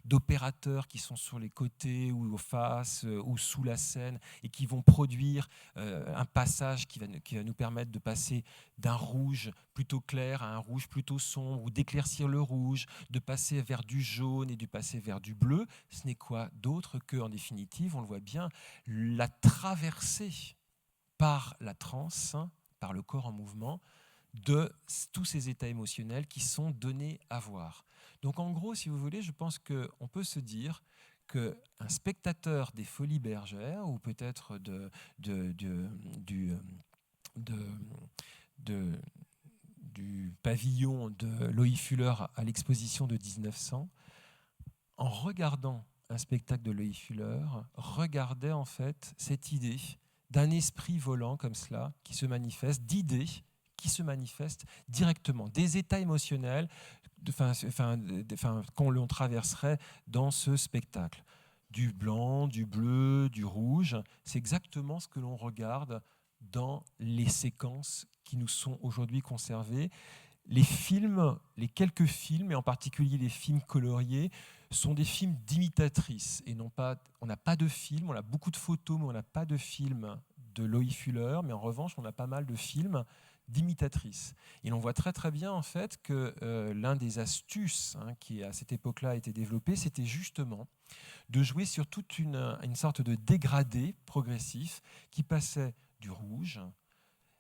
d'opérateurs qui sont sur les côtés ou aux faces ou sous la scène et qui vont produire un passage qui va nous permettre de passer d'un rouge plutôt clair à un rouge plutôt sombre ou d'éclaircir le rouge, de passer vers du jaune et de passer vers du bleu. Ce n'est quoi d'autre que, en définitive, on le voit bien, la traversée par la transe par le corps en mouvement, de tous ces états émotionnels qui sont donnés à voir. Donc en gros, si vous voulez, je pense qu'on peut se dire qu'un spectateur des Folies Bergères, ou peut-être du pavillon de Loïc Fuller à l'exposition de 1900, en regardant un spectacle de Loïc Fuller, regardait en fait cette idée d'un esprit volant comme cela, qui se manifeste, d'idées qui se manifestent directement, des états émotionnels qu'on l'on traverserait dans ce spectacle. Du blanc, du bleu, du rouge, c'est exactement ce que l'on regarde dans les séquences qui nous sont aujourd'hui conservées. Les films, les quelques films, et en particulier les films coloriés, sont des films d'imitatrices. Et non pas, on n'a pas de films, on a beaucoup de photos, mais on n'a pas de films de Loïc Fuller, mais en revanche, on a pas mal de films d'imitatrices. Et on voit très très bien en fait que l'un des astuces qui à cette époque-là a été développé, c'était justement de jouer sur toute une sorte de dégradé progressif qui passait du rouge,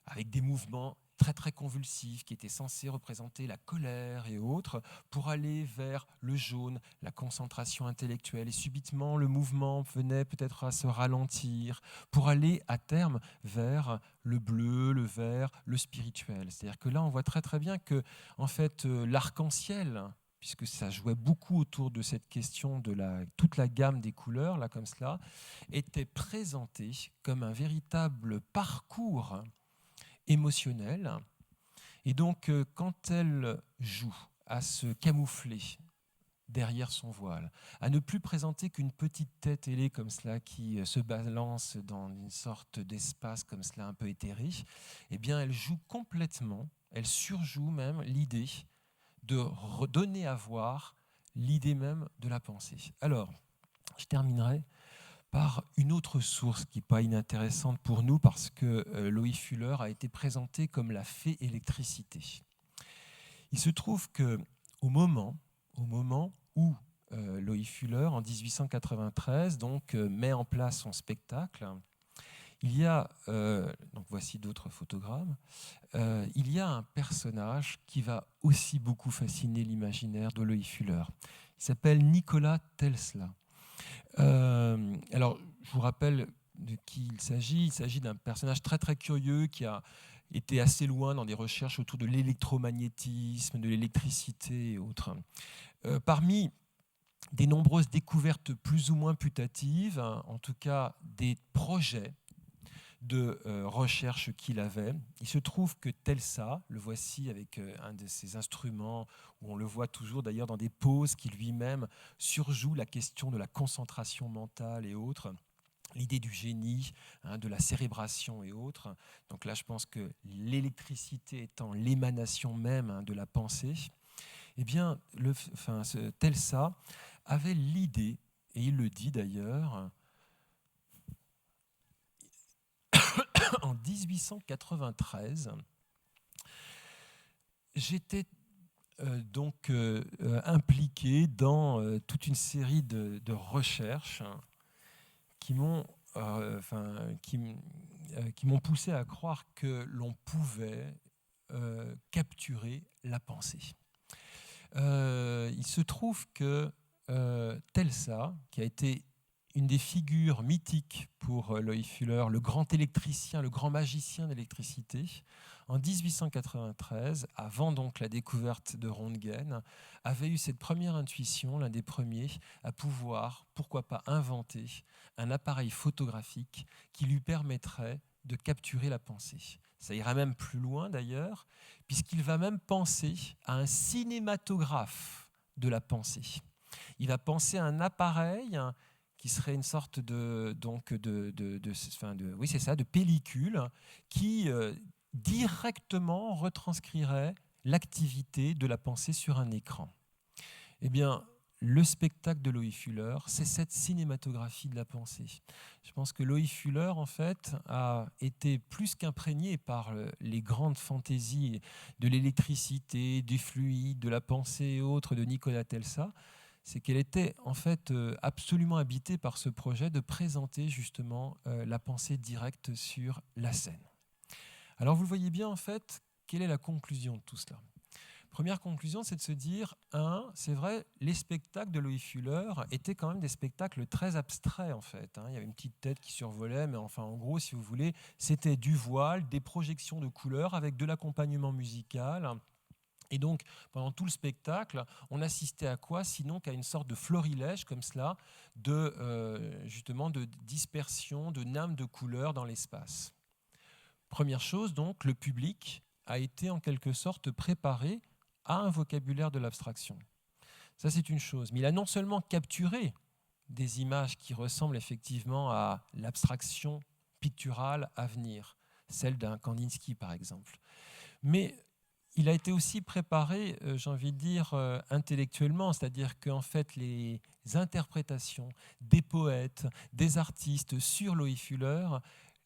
avec des mouvements très très convulsifs qui étaient censés représenter la colère et autres, pour aller vers le jaune, la concentration intellectuelle. Et subitement, le mouvement venait peut-être à se ralentir, pour aller à terme vers le bleu, le vert, le spirituel. C'est-à-dire que là, on voit très très bien que en fait, l'arc-en-ciel, puisque ça jouait beaucoup autour de cette question de toute la gamme des couleurs, là comme cela, était présenté comme un véritable parcours émotionnelle. Et donc, quand elle joue à se camoufler derrière son voile, à ne plus présenter qu'une petite tête ailée comme cela qui se balance dans une sorte d'espace comme cela un peu éthéré, eh bien, elle joue complètement, elle surjoue même l'idée de redonner à voir l'idée même de la pensée. Alors, je terminerai par une autre source qui n'est pas inintéressante pour nous parce que Loïc Fuller a été présenté comme la fée électricité. Il se trouve qu'au moment où Loïc Fuller, en 1893, met en place son spectacle, il y a, donc voici d'autres photogrammes, il y a un personnage qui va aussi beaucoup fasciner l'imaginaire de Loïc Fuller. Il s'appelle Nikola Tesla. Alors, je vous rappelle de qui il s'agit. Il s'agit d'un personnage très très curieux qui a été assez loin dans des recherches autour de l'électromagnétisme, de l'électricité et autres. Parmi des nombreuses découvertes plus ou moins putatives, en tout cas des projets de recherche qu'il avait. Il se trouve que Telsa, le voici avec un de ses instruments, où on le voit toujours d'ailleurs dans des poses qui lui-même surjoue la question de la concentration mentale et autres, l'idée du génie, de la cérébration et autres. Donc là, je pense que l'électricité étant l'émanation même de la pensée, eh bien, Telsa avait l'idée, et il le dit d'ailleurs, en 1893, j'étais impliqué dans toute une série de recherches qui m'ont poussé à croire que l'on pouvait capturer la pensée. Il se trouve que Telsa, qui a été une des figures mythiques pour Loïc Fuller, le grand électricien, le grand magicien d'électricité, en 1893, avant donc la découverte de Röntgen, avait eu cette première intuition, l'un des premiers, à pouvoir, pourquoi pas, inventer un appareil photographique qui lui permettrait de capturer la pensée. Ça ira même plus loin d'ailleurs, puisqu'il va même penser à un cinématographe de la pensée. Il va penser à un appareil qui serait une sorte de pellicule qui directement retranscrirait l'activité de la pensée sur un écran. Eh bien, le spectacle de Loïc Fuller, c'est cette cinématographie de la pensée. Je pense que Loïc Fuller, en fait, a été plus qu'imprégné par les grandes fantaisies de l'électricité, des fluides, de la pensée et autres de Nikola Tesla. C'est qu'elle était en fait absolument habitée par ce projet de présenter justement la pensée directe sur la scène. Alors vous le voyez bien, en fait, quelle est la conclusion de tout cela? Première conclusion, c'est de se dire, c'est vrai, les spectacles de Loïc Fuller étaient quand même des spectacles très abstraits, en fait. Il y avait une petite tête qui survolait, mais enfin, en gros, si vous voulez, c'était du voile, des projections de couleurs avec de l'accompagnement musical. Et donc, pendant tout le spectacle, on assistait à quoi? Sinon qu'à une sorte de florilège, comme cela, justement, de dispersion, de names de couleurs dans l'espace. Première chose, donc, le public a été en quelque sorte préparé à un vocabulaire de l'abstraction. Ça, c'est une chose. Mais il a non seulement capturé des images qui ressemblent effectivement à l'abstraction picturale à venir, celle d'un Kandinsky par exemple, mais il a été aussi préparé, j'ai envie de dire, intellectuellement, c'est-à-dire qu'en fait les interprétations des poètes, des artistes sur Loïc Fuller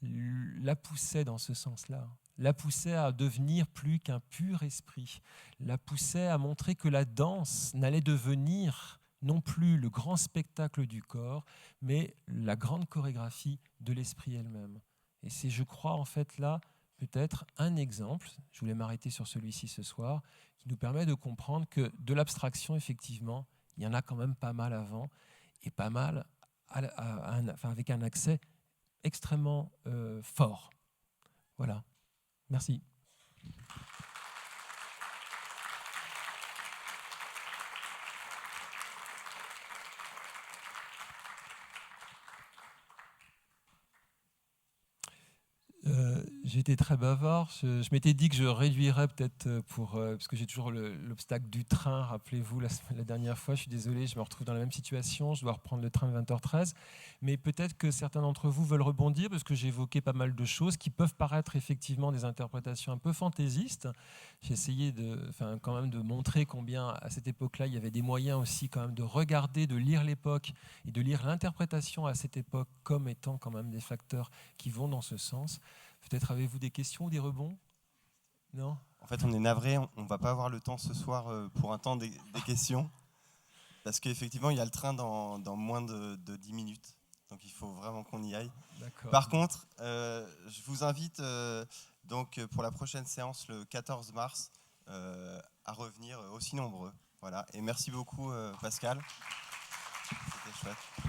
la poussaient dans ce sens-là, la poussait à devenir plus qu'un pur esprit, la poussait à montrer que la danse n'allait devenir non plus le grand spectacle du corps, mais la grande chorégraphie de l'esprit elle-même. Et c'est, je crois, en fait, là, peut-être un exemple, je voulais m'arrêter sur celui-ci ce soir, qui nous permet de comprendre que de l'abstraction, effectivement, il y en a quand même pas mal avant, et pas mal avec un accès extrêmement fort. Voilà. Merci. J'ai été très bavard. Je m'étais dit que je réduirais peut-être parce que j'ai toujours l'obstacle du train. Rappelez-vous, la dernière fois, je suis désolé, je me retrouve dans la même situation. Je dois reprendre le train de 20h13. Mais peut-être que certains d'entre vous veulent rebondir parce que j'ai évoqué pas mal de choses qui peuvent paraître effectivement des interprétations un peu fantaisistes. J'ai essayé quand même de montrer combien, à cette époque-là, il y avait des moyens aussi quand même de regarder, de lire l'époque et de lire l'interprétation à cette époque comme étant quand même des facteurs qui vont dans ce sens. Peut-être avez-vous des questions ou des rebonds? Non? En fait, on est navré, on ne va pas avoir le temps ce soir pour un temps des questions, parce qu'effectivement, il y a le train dans moins de 10 minutes, donc il faut vraiment qu'on y aille. Par contre, je vous invite donc pour la prochaine séance, le 14 mars, à revenir aussi nombreux. Voilà. Et merci beaucoup, Pascal. C'était chouette.